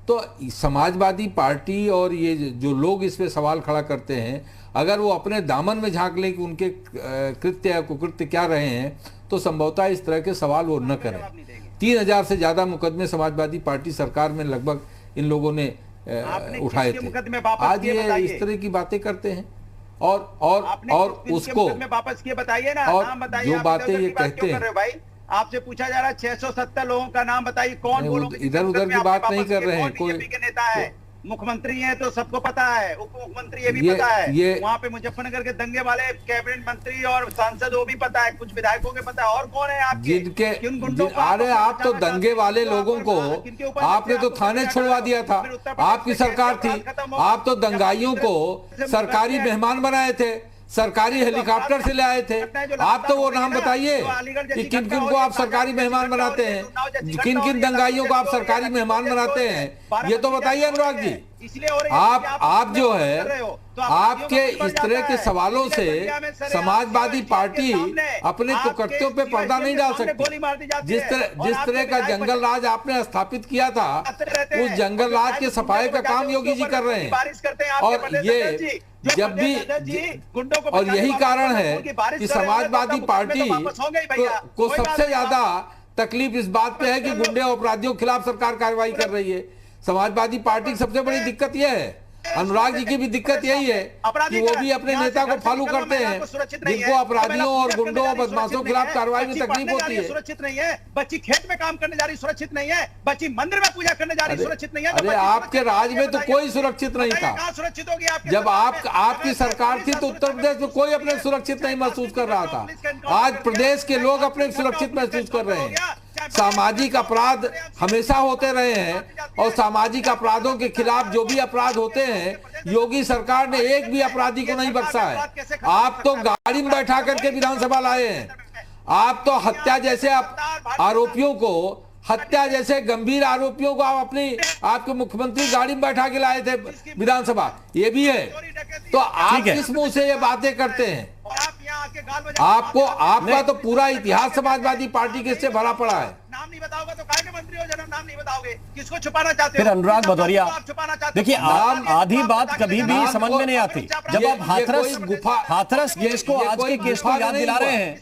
तो समाजवादी पार्टी और ये जो लोग इस पे सवाल खड़ा करते हैं, अगर वो अपने दामन में झांक लें कि उनके कृत्य या कुकृत्य क्या रहे हैं, तो संभवतः इस तरह के सवाल वो न करें। 3000 से ज्यादा मुकदमे समाजवादी पार्टी सरकार में लगभग इन लोगों ने उठाए थे। आज ये इस तरह की बातें करते हैं और उसको वापस किए बताइए ना, और नाम बताइए। जो बातें ये कहते हैं भाई, आपसे पूछा जा रहा है 670 लोगों का नाम बताइए, कौन बोलो? इधर उधर की बात नहीं कर रहे हैं। कोई बीजेपी के नेता है, मुख्यमंत्री हैं तो सबको पता है, उप मुख्यमंत्री ये भी पता है, वहाँ पे मुजफ्फरनगर के दंगे वाले कैबिनेट मंत्री और सांसद वो भी पता है, कुछ विधायकों के पता है। और कौन है आपके अरे आप तो दंगे वाले लोगों को आपने तो थाने छुड़वा दिया था, आपकी सरकार थी। आप तो दंगाइयों को सरकारी मेहमान बनाए थे, सरकारी हेलीकॉप्टर से ले आए थे। आप तो वो नाम बताइए कि किन किन को आप सरकारी मेहमान बनाते हैं, किन किन दंगाइयों को आप सरकारी मेहमान बनाते हैं, ये तो बताइए अनुराग जी। आप जो है आपके इस तरह के सवालों से समाजवादी पार्टी अपने कुकर्तियों पे पर्दा नहीं डाल सकती। जिस तरह का जंगल राज आपने स्थापित किया था, उस जंगल राज के सफाई का काम योगी जी कर रहे हैं। और ये जब भी और यही कारण है कि समाजवादी पार्टी को सबसे ज्यादा तकलीफ इस बात पे है कि गुंडे और अपराधियों के खिलाफ सरकार कार्रवाई कर रही है। समाजवादी पार्टी की सबसे बड़ी दिक्कत यह है, अनुराग जी की भी दिक्कत यही है कि वो भी अपने नेता को फॉलो करते हैं, जिनको अपराधियों और गुंडों और बदमाशों के खिलाफ कार्रवाई में तकलीफ होती है। सुरक्षित नहीं है बच्ची, खेत में काम करने जा रही सुरक्षित नहीं है बच्ची, मंदिर में पूजा करने जा रही सुरक्षित नहीं है। अरे आपके राज में तो कोई सुरक्षित नहीं था। सुरक्षित होगी आपकी जब आपकी सरकार थी तो उत्तर प्रदेश में कोई अपने सुरक्षित नहीं महसूस कर रहा था। आज प्रदेश के लोग अपने सुरक्षित महसूस कर रहे हैं। सामाजिक अपराध हमेशा होते रहे हैं और सामाजिक अपराधों के खिलाफ जो भी अपराध होते हैं, योगी सरकार ने एक भी अपराधी को नहीं बख्शा है। आप तो गाड़ी में बैठा करके विधानसभा लाए हैं। आप तो हत्या जैसे आरोपियों को, हत्या जैसे गंभीर आरोपियों को आप आपके मुख्यमंत्री गाड़ी में बैठा के लाए थे विधानसभा, ये भी है। तो आप किस मुंह से ये बातें करते हैं? आपको आपका तो पूरा इतिहास समाजवादी पार्टी के से भरा पड़ा है। नाम नहीं बताओगे तो काहे के मंत्री हो जनाब, नाम नहीं बताओगे, किसको छुपाना चाहते हो? फिर अनुराग भदौरिया, देखिए आधी बात कभी भी नाम समझ में नहीं आती। जब आप हाथरस केस को, आज के केस को याद दिला रहे हैं,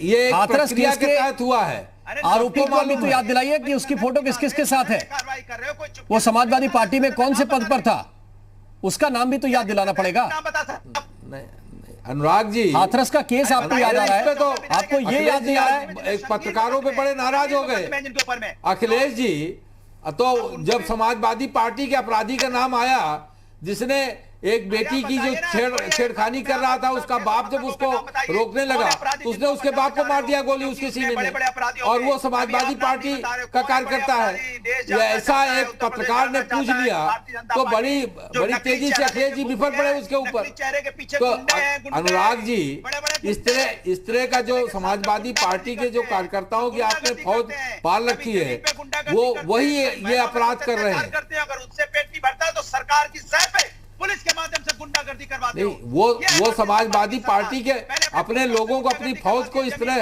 ये हाथरस केस के तहत हुआ है। आरोपी को भी तो याद दिलाइए कि उसकी फोटो किस किस के साथ है, वो समाजवादी पार्टी में कौन से पद पर था, उसका नाम भी तो याद दिलाना पड़ेगा। अनुराग जी, हाथरस का केस आपको याद आ रहा है, तो आपको ये याद नहीं आ रहा है? एक पत्रकारों पे बड़े नाराज हो गए अखिलेश जी। तो जब समाजवादी पार्टी के अपराधी का नाम आया, जिसने एक बेटी की जो छेड़खानी कर रहा था, उसका बाप जब उसको रोकने लगा तो उसने उसके बाप को मार दिया गोली उसके सीने में, और वो समाजवादी पार्टी का कार्यकर्ता है। ये ऐसा एक पत्रकार ने पूछ लिया तो बड़ी तेजी से अखिलेश जी बिफर पड़े उसके ऊपर। तो अनुराग जी, इस तरह का जो समाजवादी पार्टी के जो कार्यकर्ताओं की आपने फौज पाल रखी है, वो वही ये अपराध कर रहे हैं। अगर उससे पेट नहीं भरता है तो सरकार की सह पे पुलिस के माध्यम से गुंडागर्दी करवाते हो। वो समाजवादी पार्टी के अपने लोगों को, अपनी फौज को इस तरह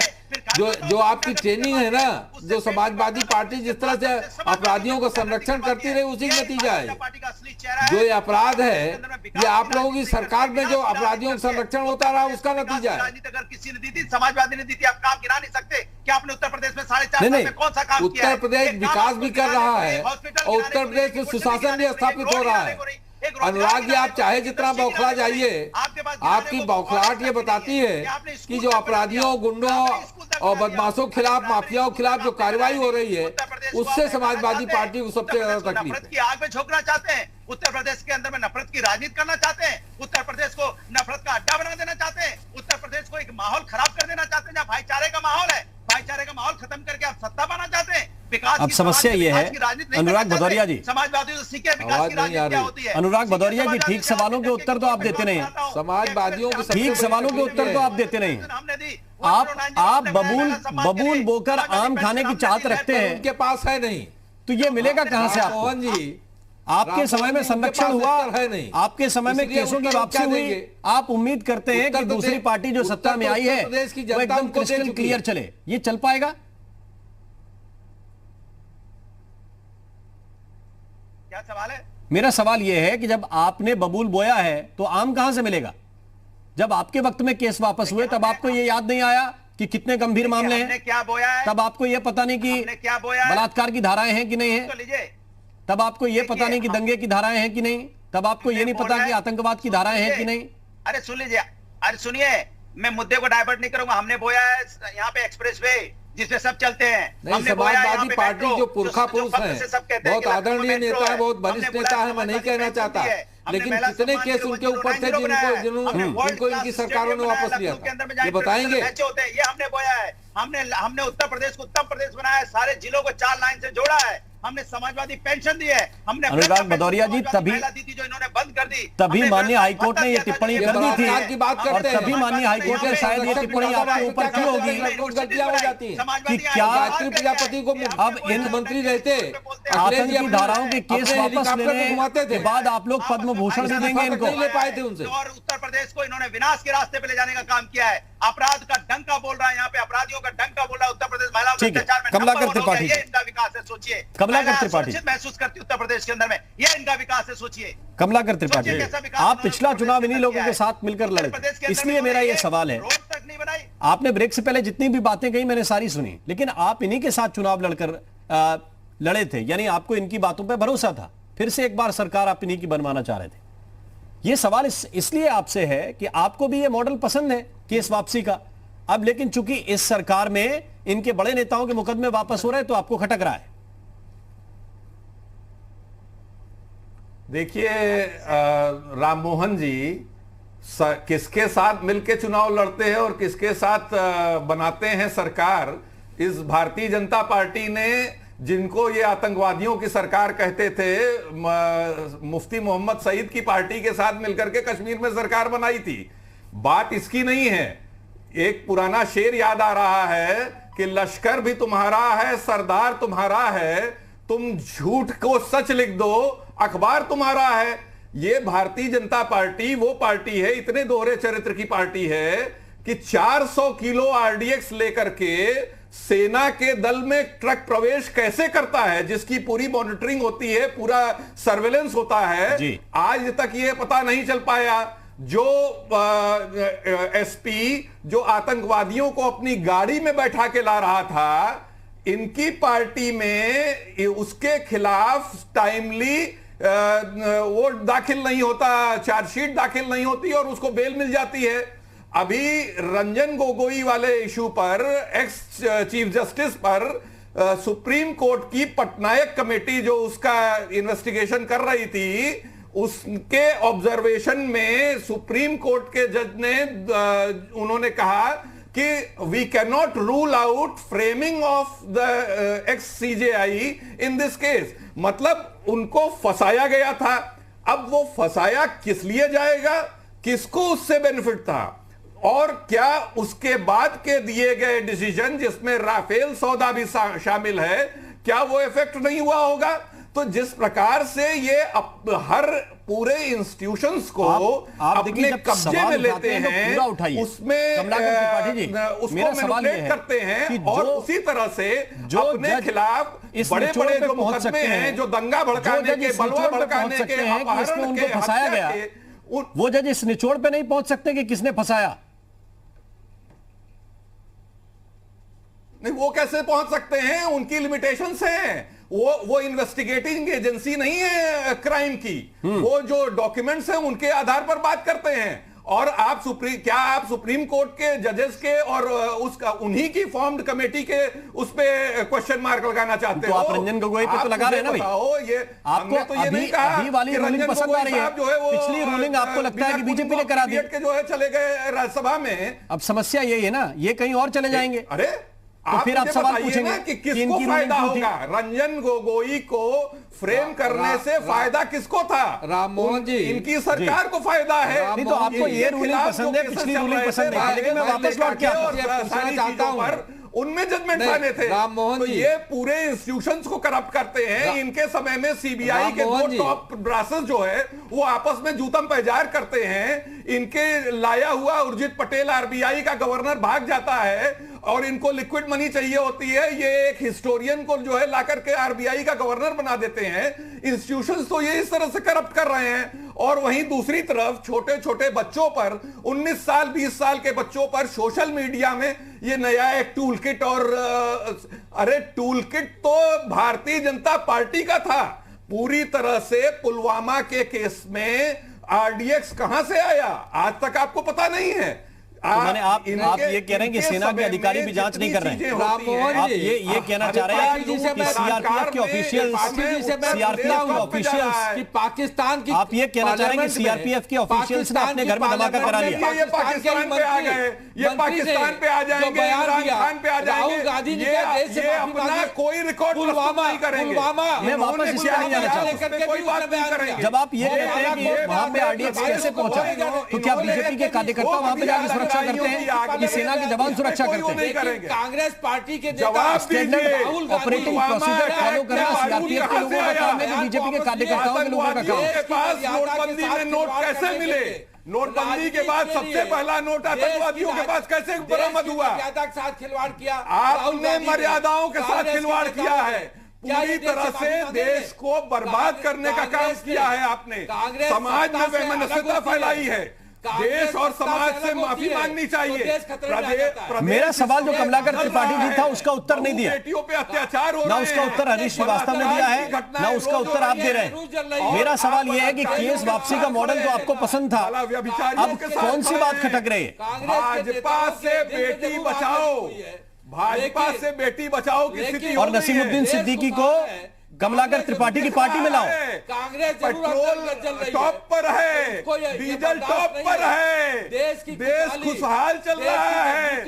जो आपकी ट्रेनिंग है ना, जो समाजवादी पार्टी जिस तरह से अपराधियों का संरक्षण करती रही, उसी का नतीजा है। जो ये अपराध है, ये आप लोगों की सरकार में जो अपराधियों का संरक्षण होता रहा, उसका नतीजा है। अगर किसी ने दी थी, समाजवादी ने दी थी, आप काम गिरा नहीं सकते क्या? आपने उत्तर प्रदेश में 4.5 साल में कौन सा काम किया? उत्तर प्रदेश विकास भी कर रहा है और उत्तर प्रदेश में सुशासन भी स्थापित हो रहा है। अनुराग जी, आप चाहे जितना बौखला जाइए, आपकी बौखलाहट ये बताती है कि जो अपराधियों, गुंडों और बदमाशों के खिलाफ, माफियाओं के खिलाफ जो कार्रवाई हो रही है, उससे समाजवादी पार्टी को सबसे ज्यादा तकलीफ है। नफरत की आग में झोंकना चाहते हैं, उत्तर प्रदेश के अंदर में नफरत की राजनीति करना चाहते हैं, उत्तर प्रदेश को नफरत का अड्डा बना देना चाहते हैं, उत्तर प्रदेश को एक माहौल खराब कर देना चाहते हैं जहाँ भाईचारे का माहौल है। भाईचारे का माहौल खत्म करके आप सत्ता पाना चाहते हैं। अब समस्या ये है अनुराग भदौरिया जी, समाजवादियों से सीखे विकास की राजनीति क्या होती है। अनुराग भदौरिया जी, ठीक सवालों के उत्तर तो आप देते नहीं, समाजवादियों के ठीक सवालों के उत्तर तो आप देते नहीं। आप बबूल बोकर आम खाने की चाहत रखते हैं, उनके पास है नहीं, तो ये मिलेगा कहां से आपको? मोहन जी, आपके समय में संरक्षण हुआ है नहीं, आपके समय में केसों की वापसी हुई। आप उम्मीद करते हैं कि दूसरी पार्टी जो सत्ता में आई है वो एकदम क्रिस्टल क्लियर चले, ये चल पाएगा? क्या सवाल है? मेरा सवाल यह है कि जब आपने बबूल बोया है तो आम कहां से मिलेगा? जब आपके वक्त में केस वापस हुए तब आपको यह याद नहीं आया कि कितने गंभीर मामले हैं? क्या बोया है? तब आपको यह पता नहीं कि बलात्कार की धाराएं हैं कि नहीं है? तब आपको यह पता नहीं कि दंगे की धाराएं हैं कि नहीं? तब आपको यह नहीं पता कि आतंकवाद की धाराएं हैं कि नहीं? अरे सुन लीजिए, अरे सुनिए, मैं मुद्दे को डाइवर्ट नहीं करूंगा। हमने बोया है यहाँ पे एक्सप्रेस वे जिसपे सब चलते हैं। हमने समाजवादी पार्टी जो पुरखा पुरुष हैं, बहुत आदरणीय नेता है, बहुत वरिष्ठ नेता है, मैं नहीं कहना चाहता, लेकिन कितने केस उनके ऊपर थे जिनको इनकी सरकारों ने वापस लिया था, ये बताएंगे? ये हमने बोया है। हमने उत्तर प्रदेश को उत्तम प्रदेश बनाया है, सारे जिलों को 4 लाइन से जोड़ा है, हमने समाजवादी पेंशन दी है, हमने अनुराग भदौरिया जी तभी जो इन्होंने बंद कर दी, तभी माननीय हाईकोर्ट ने ये टिप्पणी कर दी थी की बात करते हैं, और तभी माननीय हाईकोर्ट ने शायद ये टिप्पणी आपके ऊपर की होगी गलतियां हो जाती हैं कि क्या गायत्री प्रजापति को अब इन मंत्री रहते आतंक की धाराओं के केस वापस लेने के बाद आप लोग पद्म भूषण भी देंगे इनको? नहीं ले पाए थे उनसे। और उत्तर प्रदेश को इन्होंने विनाश के रास्ते पे ले जाने का काम किया है। अपराध का डंका बोल रहा है, यहाँ पे अपराधियों का डंका बोल रहा है उत्तर प्रदेश। महिलाओं के अत्याचार में कमलाकर त्रिपाठी, ये इनका विकास है, सोचिए। कमलाकर त्रिपाठी महसूस करती उत्तर प्रदेश के अंदर में, ये इनका विकास है, सोचिए। कमलाकर त्रिपाठी, आप पिछला चुनाव इन्हीं लोगों के साथ मिलकर लड़े, इसलिए मेरा ये सवाल है, आपने ब्रेक से पहले जितनी भी बातें कही मैंने सारी सुनी, लेकिन आप इन्हीं के साथ चुनाव लड़कर लड़े थे, यानी आपको इनकी बातों पर भरोसा था, फिर से एक बार सरकार आप इन्हीं की बनवाना चाह रहे थे। यह सवाल इसलिए आपसे है कि आपको भी यह मॉडल पसंद है केस वापसी का। अब लेकिन चूंकि इस सरकार में इनके बड़े नेताओं के मुकदमे वापस हो रहे हैं तो आपको खटक रहा है। देखिए राममोहन जी, किसके साथ मिलके चुनाव लड़ते हैं और किसके साथ बनाते हैं सरकार, इस भारतीय जनता पार्टी ने जिनको ये आतंकवादियों की सरकार कहते थे, मुफ्ती मोहम्मद सईद की पार्टी के साथ मिलकर के कश्मीर में सरकार बनाई थी। बात इसकी नहीं है, एक पुराना शेर याद आ रहा है कि लश्कर भी तुम्हारा है, सरदार तुम्हारा है, तुम झूठ को सच लिख दो, अखबार तुम्हारा है। ये भारतीय जनता पार्टी वो पार्टी है, इतने दोहरे चरित्र की पार्टी है कि 400 किलो आरडीएक्स लेकर के सेना के दल में ट्रक प्रवेश कैसे करता है, जिसकी पूरी मॉनिटरिंग होती है, पूरा सर्वेलेंस होता है, आज तक ये पता नहीं चल पाया। जो एसपी जो आतंकवादियों को अपनी गाड़ी में बैठा के ला रहा था, इनकी पार्टी में उसके खिलाफ टाइमली वो दाखिल नहीं होता, चार्जशीट दाखिल नहीं होती और उसको बेल मिल जाती है। अभी रंजन गोगोई वाले इशू पर, एक्स चीफ जस्टिस पर सुप्रीम कोर्ट की पटनायक कमेटी जो उसका इन्वेस्टिगेशन कर रही थी, उसके ऑब्जर्वेशन में सुप्रीम कोर्ट के जज ने उन्होंने कहा कि we can not rule out framing of the ex CJI in this case. मतलब उनको फंसाया गया था। अब वो फंसाया किस लिए जाएगा, किसको उससे बेनिफिट था, और क्या उसके बाद के दिए गए डिसीजन जिसमें राफेल सौदा भी शामिल है, क्या वो इफेक्ट नहीं हुआ होगा? तो जिस प्रकार से ये हर पूरे इंस्टीट्यूशंस को आप अपने कब्जे में लेते हैं, उसमें मैनिपुलेट करते हैं और उसी तरह से जो अपने खिलाफ बड़े बड़े जो मुकदमे हैं, जो दंगा भड़काने के, बलवा भड़काने के, अपहरण के, फंसाया गया, वो जज इस निचोड़ पे नहीं पहुंच सकते कि किसने फंसाया? नहीं, वो कैसे पहुंच सकते हैं? उनकी लिमिटेशंस हैं। वो इन्वेस्टिगेटिंग एजेंसी नहीं है क्राइम की। वो जो डॉक्यूमेंट्स हैं उनके आधार पर बात करते हैं। और आप सुप्रीम कोर्ट के जजेस के और उसका उन्हीं की फॉर्म्ड कमेटी के उस पे क्वेश्चन मार्क लगाना चाहते हो? तो आप रंजन गोगोई पे तो लगा रहे हैं ना भाई? ये आपको तो ये नहीं कहा अभी वाली रूलिंग पसंद आ रही है? पिछली रूलिंग आपको लगता है कि बीजेपी ने करा दी के जो है चले गए राज्यसभा में। अब समस्या यही है ना, ये कहीं और चले जाएंगे। अरे तो फिर आप सवाल पूछेंगे कि किसको फायदा होगा? रंजन गोगोई को फ्रेम करने से फायदा किसको था? राम मोहन जी, इनकी सरकार को फायदा है। नहीं तो आपको ये रूलिंग पसंद है, पिछली रूलिंग पसंद है, लेकिन मैं वापस लौट के सारी चीजों पर उनमें जजमेंट आने थे। राम मोहन जी, ये पूरे इंस्टीट्यूशंस को करप्ट करते हैं। इनके समय में सीबीआई के दो टॉप ब्रासेस जो है वो आपस में जूतम पैजार करते हैं। इनके लाया हुआ उर्जित पटेल आरबीआई का गवर्नर भाग जाता है और इनको लिक्विड मनी चाहिए होती है। ये एक हिस्टोरियन को जो है लाकर के आरबीआई का गवर्नर बना देते हैं। इंस्टीट्यूशंस तो ये इस तरह से करप्ट कर रहे हैं। और वहीं दूसरी तरफ छोटे छोटे बच्चों पर, 19 साल 20 साल के बच्चों पर सोशल मीडिया में ये नया एक टूल किट, और अरे टूल किट तो भारतीय जनता पार्टी का था। पूरी तरह से पुलवामा के केस में आरडीएक्स कहां से आया आज तक आपको पता नहीं है। तो मैंने आप ये कह रहे हैं कि सेना के अधिकारी भी जांच नहीं कर रहे हैं। आप ये कहना चाह रहे हैं कि सीआरपीएफ के ऑफिशियल्स कि पाकिस्तान की, आप ये कहना चाह रहे हैं कि सीआरपीएफ के ऑफिशियल्स ने अपने घर में धमाका करा लिया? ये पाकिस्तान पे आ गए, ये पाकिस्तान पे आ जाएंगे, इमरान खान पे आ जाएंगे। ये अपना कोई रिकॉर्ड नहीं करेंगे। मैं वापस इसी पर नहीं जाना चाहता। कोई बात नहीं करेंगे। जब आप ये कहते हैं कि वहां पे आरडीएक्स कैसे पहुंचा, तो क्या बीजेपी के कार्यकर्ता वहां पे जाकर सुरक्षा करते हैं कि सेना के जवान सुरक्षा करते हैं? कांग्रेस पार्टी के स्टैंडर्ड ऑपरेटिंग प्रोसीजर फॉलो करना सीआरपीएफ के लोगों का काम है कि बीजेपी के कार्यकर्ताओं के लोगों का काम है? नोटबंदी में नोट कैसे मिले? नोटबंदी के बाद सबसे पहला नोट आतंकवादियों के पास कैसे बरामद हुआ? साथ खिलवाड़ किया आपने, मर्यादाओं के साथ खिलवाड़ किया है। पूरी तरह से देश को बर्बाद करने का काम किया है आपने। समाज में वैमनस्यता फैलाई है। देश और समाज से माफी मांगनी चाहिए। मेरा सवाल जो कमलाकर त्रिपाठी जी था उसका उत्तर नहीं दिया। बेटियों पे अत्याचार हो रहे हैं, ना उसका उत्तर हरीश श्रीवास्तव ने दिया है, ना उसका उत्तर आप दे रहे हैं। मेरा सवाल यह है कि केस वापसी का मॉडल तो आपको पसंद था, अब कौन सी बात खटक रही है? भाजपा से बेटी बचाओ, भाजपा से बेटी बचाओ की स्थिति, और नसीमुद्दीन सिद्दीकी को कमलाकर त्रिपाठी की पार्टी में लाओ। कांग्रेस पेट्रोल टॉप पर है, डीजल टॉप पर है, देश खुशहाल चल रहा है।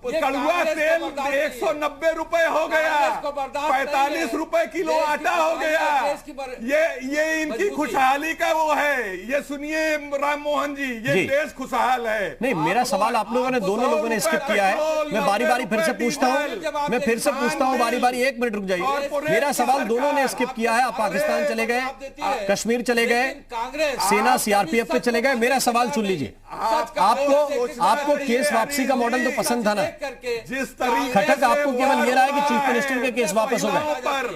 कड़ुआ तेल 190 रुपए हो गया, 45 रुपए किलो आटा हो गया। ये इनकी खुशहाली का वो है। ये सुनिए राम मोहन जी, ये देश खुशहाल है। नहीं, मेरा सवाल आप लोगों ने, दोनों लोगों ने स्किप किया है। मैं बारी बारी फिर से पूछता हूं, मैं फिर से पूछता हूं बारी बारी। 1 मिनट रुक जाइए। मेरा सवाल दोनों ने स्किप किया है। आप पाकिस्तान चले गए, कश्मीर चले गए, सेना सीआरपीएफ पे चले गए। मेरा सवाल सुन लीजिए। आपको केस वापसी का मॉडल तो पसंद था ना? जिस तरीके खटक आपको केवल ये रहा है कि चीफ मिनिस्टर के केस वापस हो गए। पर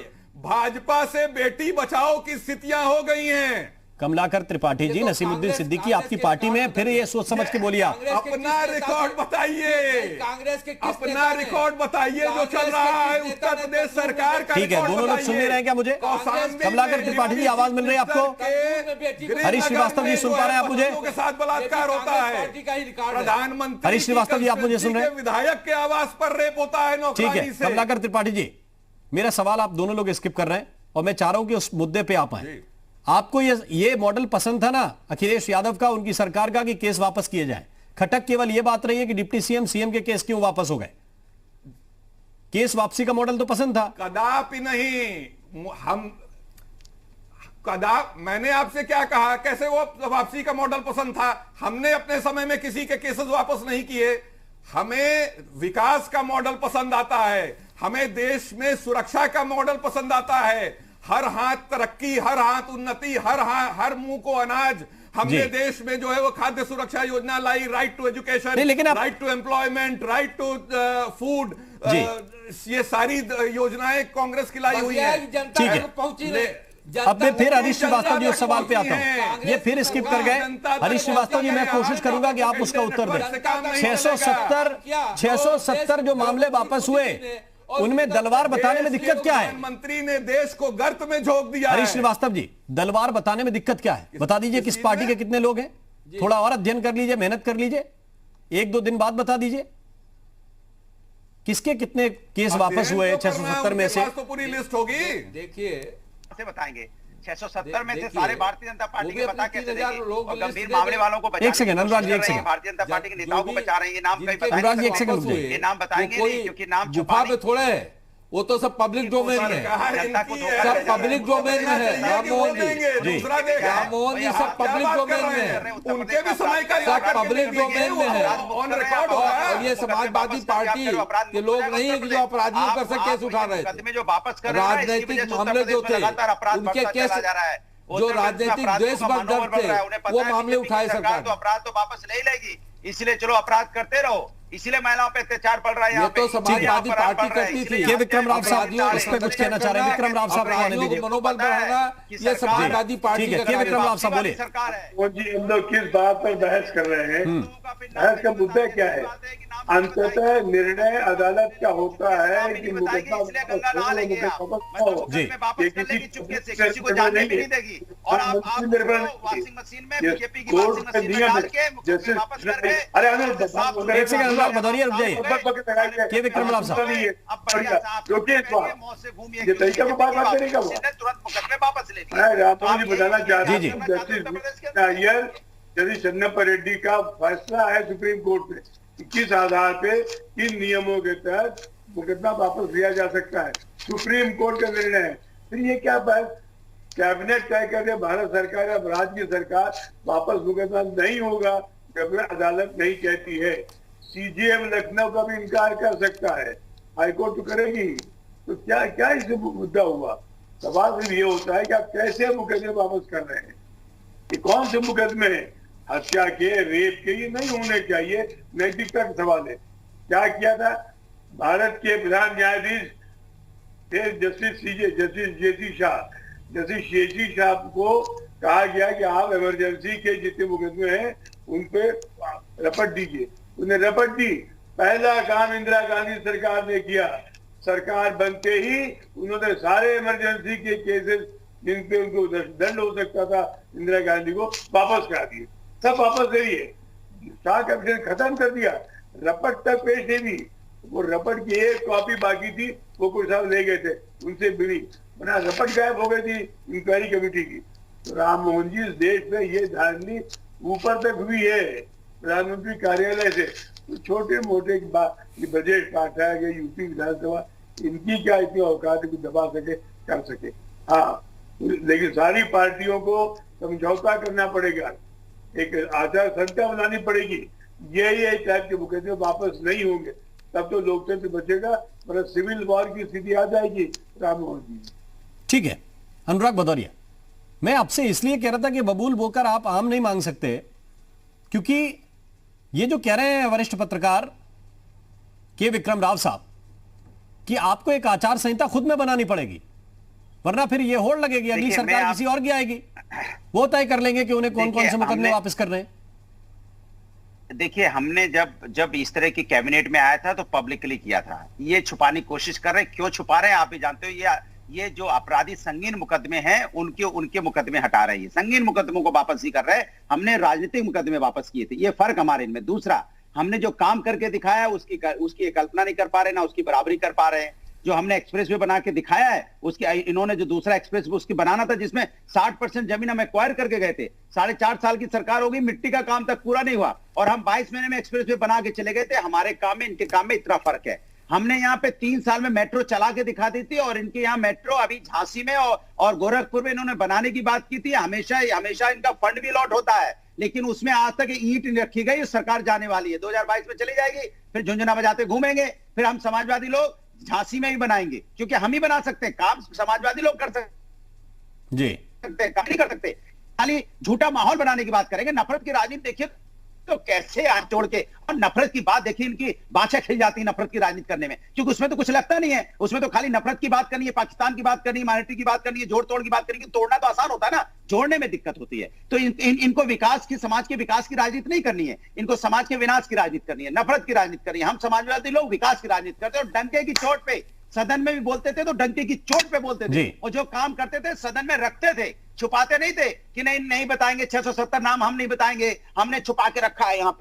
भाजपा से बेटी बचाओ की स्थितियां हो गई हैं। कमलाकर त्रिपाठी जी, नसीमुद्दीन सिद्दीकी आपकी पार्टी में, फिर ये सोच समझ के बोलिए। आप अपना रिकॉर्ड बताइए, कांग्रेस के अपना रिकॉर्ड बताइए जो चल रहा है उत्तर प्रदेश सरकार का। ठीक है, दोनों लोग सुन ले रहे हैं क्या मुझे? कमलाकर त्रिपाठी जी, आवाज मिल रही है आपको? हरीश श्रीवास्तव जी, सुन पा रहे हैं आप मुझे? के साथ बलात्कार होता है, प्रधानमंत्री हरीश श्रीवास्तव जी, आप मुझे सुन रहे हैं? विधायक के आवास पर रेप होता है नौकरानी से। कमलाकर त्रिपाठी जी, मेरा सवाल आप दोनों लोग स्किप कर रहे हैं और मैं चाह रहा हूं कि उस मुद्दे पे आप आए। आपको ये मॉडल पसंद था ना अखिलेश यादव का, उनकी सरकार का, कि केस वापस किए जाए? खटक केवल ये बात रही है कि डिप्टी सीएम के केस क्यों वापस हो गए? केस वापसी का मॉडल तो पसंद था। कदापि नहीं। मैंने आपसे क्या कहा? कैसे वो वापसी का मॉडल पसंद था? हमने अपने समय में किसी के केसेस वापस नहीं किए। हमें विकास का मॉडल पसंद आता है, हमें देश में सुरक्षा का मॉडल पसंद आता है। हर हाथ तरक्की, हर हाथ उन्नति, हर मुंह को अनाज। हमने देश में जो है वो खाद्य सुरक्षा योजना लाई, right to education, right to employment, right to food, ये सारी योजनाएं कांग्रेस की लाई हुई है। ठीक है, अब मैं फिर हरीश श्रीवास्तव जी उस सवाल पे आता हूं। ये फिर स्किप कर गए। हरीश श्रीवास्तव जी, मैं कोशिश करूंगा कि आप उसका उत्तर दें। 670 जो मामले वापस हुए, उनमें दलवार बताने में दिक्कत क्या है? मंत्री ने देश को गर्त में झोंक दिया। हरीश श्रीवास्तव जी, दलवार बताने में दिक्कत क्या है? बता दीजिए किस पार्टी के कितने लोग हैं। थोड़ा और अध्ययन कर लीजिए, मेहनत कर लीजिए, 1-2 दिन बाद बता दीजिए किसके कितने केस वापस हुए 670 में से। तो पूरी लिस्ट होगी। देखिए बताएंगे 670 में से सारे भारतीय जनता पार्टी के बता कैसे और गंभीर मामले वालों को बचा। एक सेकंड अनुराग जी, एक सेकंड। भारतीय जनता पार्टी के नेताओं को बचा रहे हैं, ये नाम कहीं बताएंगे? अनुराग जी, एक सेकंड रुकिए। ये नाम बताएंगे नहीं, क्योंकि नाम गुफा में थोड़े है, वो तो सब पब्लिक डोमेन में है, सब पब्लिक डोमेन में है। राममोहन जी सब पब्लिक डोमेन में है, उनके भी समय का सब पब्लिक डोमेन में है। ऑन रिकॉर्ड और ये समाजवादी पार्टी के लोग नहीं है कि जो अपराधियों पर से केस उठा रहे थे। जो वापस कर राजनीतिक मामले जो थे उनके केस, जो राजनीतिक द्वेष पर दर्ज थे, वो मामले उठाए सरकार। तो अपराध तो वापस नहीं लेगी, इसलिए चलो अपराध करते रहो, इसीलिए महिलाओं पे अत्याचार बढ़ रहा है। ये तो समाजवादी पार्टी करती थी। ये विक्रम राव साहब इस पे कुछ कहना चाह रहे हैं? विक्रम राव साहब आने दीजिए। मनोबल बढ़ाना ये समाजवादी पार्टी का। विक्रम राव साहब बोले। वो जी, हम लोग किस बात पर बहस कर रहे हैं? बहस का मुद्दा क्या है? अंततः निर्णय अदालत का होता है कि मुकदमा किसी को जानने भी नहीं देगी। और वॉशिंग मशीन में बीजेपी की वॉशिंग मशीन में डाल के वापस कर रहे। अरे एक सेकंड अनुराग भदौरिया, रुक जाइए। के विक्रम राव साहब, ये तरीका को बात करने का तुरंत मुकदमे वापस ले राम जी बताना चाहते हैं। जस्टिस नायर, जस्टिस चन्नप्पा रेड्डी का फैसला है सुप्रीम कोर्ट में, किस आधार पे, किन नियमों के तहत मुकदमा वापस लिया जा सकता है। सुप्रीम कोर्ट का निर्णय है। फिर ये क्या बात, कैबिनेट तय कर दे, भारत सरकार या राज्य की सरकार वापस मुकदमा नहीं होगा जब अदालत नहीं कहती है। सीजेएम लखनऊ का भी इनकार कर सकता है, हाईकोर्ट तो करेगी। तो क्या क्या इससे मुद्दा हुआ? सवाल सिर्फ ये होता है कि आप कैसे मुकदमे वापस कर रहे हैं, ये कौन से मुकदमे हैं? हत्या के, रेप के, ये नहीं होने चाहिए। नैतिकता का सवाल है। क्या किया था भारत के प्रधान न्यायाधीश थे जस्टिस जेसी शाह को कहा गया कि आप इमरजेंसी के जितने मुकदमे हैं उन पे रपट दीजिए। उन्हें रपट दी। पहला काम इंदिरा गांधी सरकार ने किया। सरकार बनते ही उन्होंने सारे इमरजेंसी के केसेस जिन पे उनको दंड हो सकता था इंदिरा गांधी को वापस करा दिए, सब वापस दे दिए। शाह कमीशन खत्म कर दिया, रपट तक पेश नहीं हुई। वो रपट की एक कॉपी बाकी थी, वो कुछ साहब ले गए थे, उनसे मिली, वरना रपट गायब हो गई थी इंक्वायरी कमेटी की। तो राम मोहन जी, इस देश में ये धारणी ऊपर तक हुई है प्रधानमंत्री कार्यालय से। तो छोटे मोटे बजट पास है, यूपी विधानसभा, इनकी क्या इतनी औकात है दबा सके, कर सके। हाँ, लेकिन सारी पार्टियों को समझौता करना पड़ेगा, एक आचार संहिता बनानी पड़ेगी। ये टाइप के मुकदमे वापस नहीं होंगे, तब तो लोकतंत्र बचेगा, पर सिविल वॉर की स्थिति आ जाएगी। राम मोहन जी ठीक है। अनुराग भदौरिया, मैं आपसे इसलिए कह रहा था कि बबूल बोकर आप आम नहीं मांग सकते, क्योंकि ये जो कह रहे हैं वरिष्ठ पत्रकार के विक्रम राव साहब कि आपको एक आचार संहिता खुद में बनानी पड़ेगी, वरना फिर ये होड़ लगेगी, अगली सरकार किसी और की आएगी, वो तय कर लेंगे कि उन्हें कौन कौन से मुकदमे वापस कर रहे हैं। देखिए, हमने जब इस तरह की कैबिनेट में आया था तो पब्लिकली किया था। ये छुपाने की कोशिश कर रहे हैं, क्यों छुपा रहे हैं आप भी जानते हो। ये जो अपराधी संगीन मुकदमे हैं उनके मुकदमे हटा रहे हैं, संगीन मुकदमों को वापस ही कर रहे हैं। हमने राजनीतिक मुकदमे वापस किए थे, ये फर्क हमारे इनमें। दूसरा, हमने जो काम करके दिखाया उसकी कल्पना नहीं कर पा रहे, ना उसकी बराबरी कर पा रहे हैं। जो हमने एक्सप्रेस वे बना के दिखाया है, उसकी इन्होंने जो दूसरा एक्सप्रेस वे उसकी बनाना था, जिसमें 60% जमीन हम एक्वायर करके गए थे। 4.5 साल की सरकार हो गई, मिट्टी का काम तक पूरा नहीं हुआ, और हम 22 महीने में एक्सप्रेस वे बना के चले गए थे। हमारे काम में इनके काम में इतना फर्क है। हमने यहाँ पे 3 साल में मेट्रो चला के दिखा दी थी, और इनके यहाँ मेट्रो अभी झांसी में और गोरखपुर में इन्होंने बनाने की बात की थी। हमेशा इनका फंड भी लॉट होता है, लेकिन उसमें आज तक ईंट नहीं रखी गई। सरकार जाने वाली है, 2022 में चली जाएगी, फिर झुंझुना बजाते घूमेंगे। फिर हम समाजवादी लोग झांसी में ही बनाएंगे, क्योंकि हम ही बना सकते हैं काम, समाजवादी लोग कर सकते जी काम नहीं कर सकते। खाली झूठा माहौल बनाने की बात करेंगे। नफरत की राजनीति देखिए तो कैसे हाथ जोड़ के, और नफरत की बात देखिए, इनकी बाछा खिल जाती है नफरत की राजनीति करने में, क्योंकि उसमें तो कुछ लगता नहीं है। उसमें तो खाली नफरत की बात करनी है, पाकिस्तान की बात करनी है, माइनॉरिटी की बात करनी है, जोड़ तोड़ की बात करनी है। तोड़ना तो आसान होता है ना, जोड़ने में दिक्कत होती है। तो इनको विकास की, समाज के विकास की राजनीति नहीं करनी है, इनको समाज के विनाश की राजनीति करनी है, नफरत की राजनीति करनी है। हम समाजवादी लोग विकास की राजनीति करते हैं, और डंके की चोट पे सदन में भी बोलते थे तो डंके की चोट पे बोलते थे, और जो काम करते थे सदन में रखते थे, छुपाते नहीं थे कि नहीं बताएंगे। 670 नाम हम नहीं बताएंगे, हमने छुपा के रखा है। यहाँ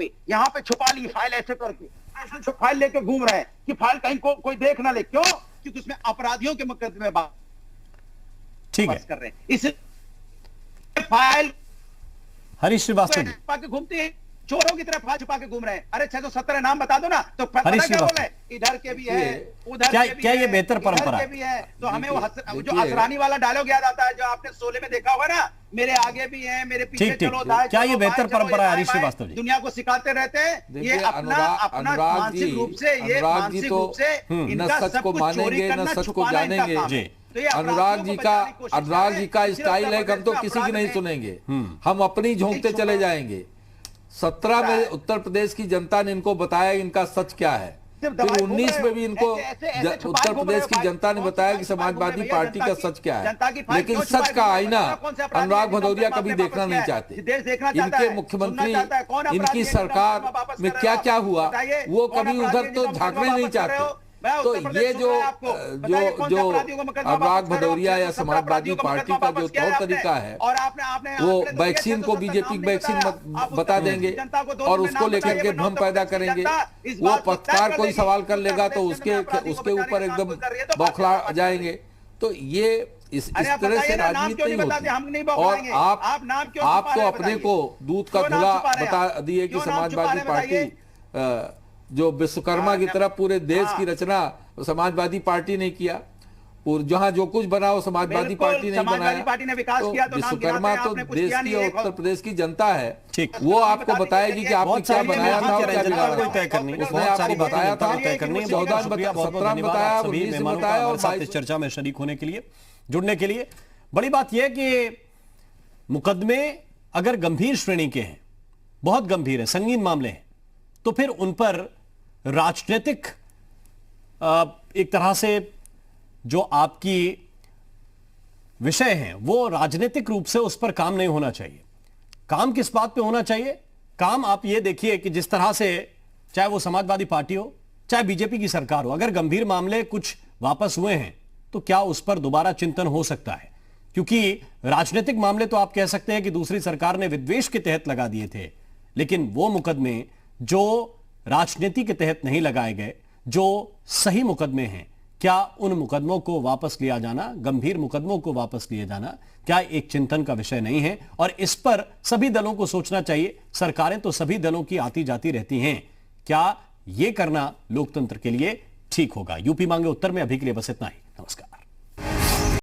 पे छुपा ली फाइल, ऐसे करके ऐसे फाइल लेके घूम रहे हैं कि फाइल कहीं कोई देख ना ले। क्यों? क्योंकि उसमें अपराधियों के मुकदमे ठीक है कर रहे हैं। इस फाइल हरीश श्रीवास्तव छुपा के घूमती है, चोरों की तरह फाइल छुपा के घूम रहे हैं। अरे 617 नाम बता दो ना, तो पता क्या बोल रहे हैं, इधर के भी है, उधर के भी क्या है, ये बेहतर परंपरा इधर के भी है। तो हमें वो जो असरानी वाला डायलॉग याद आता है, जो आपने शोले में देखा होगा ना, मेरे आगे भी है, मेरे पीछे चलो, क्या ये बेहतर परंपरा है हरीश श्रीवास्तव जी? दुनिया को सिखाते रहते हैं। ये अपना मानसिक रूप से, ये मानसिक रूप से न सच को मानेंगे न सच को जानेंगे। अनुराग जी का स्टाइल है कि हम तो किसी की नहीं सुनेंगे, हम अपनी झोंकते चले जाएंगे। 17 में उत्तर प्रदेश की जनता ने इनको बताया इनका सच क्या है, फिर 19 में भी इनको उत्तर प्रदेश की जनता ने बताया कि समाजवादी पार्टी का सच क्या है। लेकिन सच का आईना अनुराग भदौरिया कभी देखना नहीं चाहते। इनके मुख्यमंत्री, इनकी सरकार में क्या क्या हुआ वो कभी उधर तो झांकने नहीं चाहते। तो ये जो अनुराग भदौरिया या समाजवादी पार्टी का जो तौर तरीका है, वो वैक्सीन को बीजेपी वैक्सीन बता देंगे और उसको लेकर के भ्रम पैदा करेंगे। वो पत्रकार कोई सवाल कर लेगा तो उसके ऊपर एकदम बौखला जाएंगे। तो ये इस तरह से राजनीति नहीं होती। और आप तो अपने को दूध का धुला बता दिए कि समाजवादी पार्टी जो विश्वकर्मा की तरफ पूरे देश की रचना समाजवादी पार्टी ने किया, और जहां जो कुछ बना वो समाजवादी पार्टी नहीं बनाया। तो विश्वकर्मा तो देश की और उत्तर प्रदेश की जनता है, वो आपको बताएगी कि आपने क्या बनाया था और क्या बिगाड़ा था। उसने आपको बताया था 14 17 में बताया, 19 में बताया। और साथ इस चर्चा में शरीक होने के लिए, जुड़ने के लिए बड़ी बात यह कि मुकदमे अगर गंभीर श्रेणी के हैं, बहुत गंभीर है, संगीन मामले हैं, तो फिर उन पर राजनीतिक एक तरह से जो आपकी विषय हैं वो राजनीतिक रूप से उस पर काम नहीं होना चाहिए। काम किस बात पे होना चाहिए? काम आप ये देखिए कि जिस तरह से चाहे वो समाजवादी पार्टी हो चाहे बीजेपी की सरकार हो, अगर गंभीर मामले कुछ वापस हुए हैं तो क्या उस पर दोबारा चिंतन हो सकता है? क्योंकि राजनीतिक मामले तो आप कह सकते हैं कि दूसरी सरकार ने विद्वेष के तहत लगा दिए थे, लेकिन वो मुकदमे जो राजनीति के तहत नहीं लगाए गए, जो सही मुकदमे हैं, क्या उन मुकदमों को वापस लिया जाना, गंभीर मुकदमों को वापस लिया जाना, क्या एक चिंतन का विषय नहीं है? और इस पर सभी दलों को सोचना चाहिए। सरकारें तो सभी दलों की आती जाती रहती हैं, क्या यह करना लोकतंत्र के लिए ठीक होगा? यूपी मांगे उत्तर में अभी के लिए बस इतना ही। नमस्कार।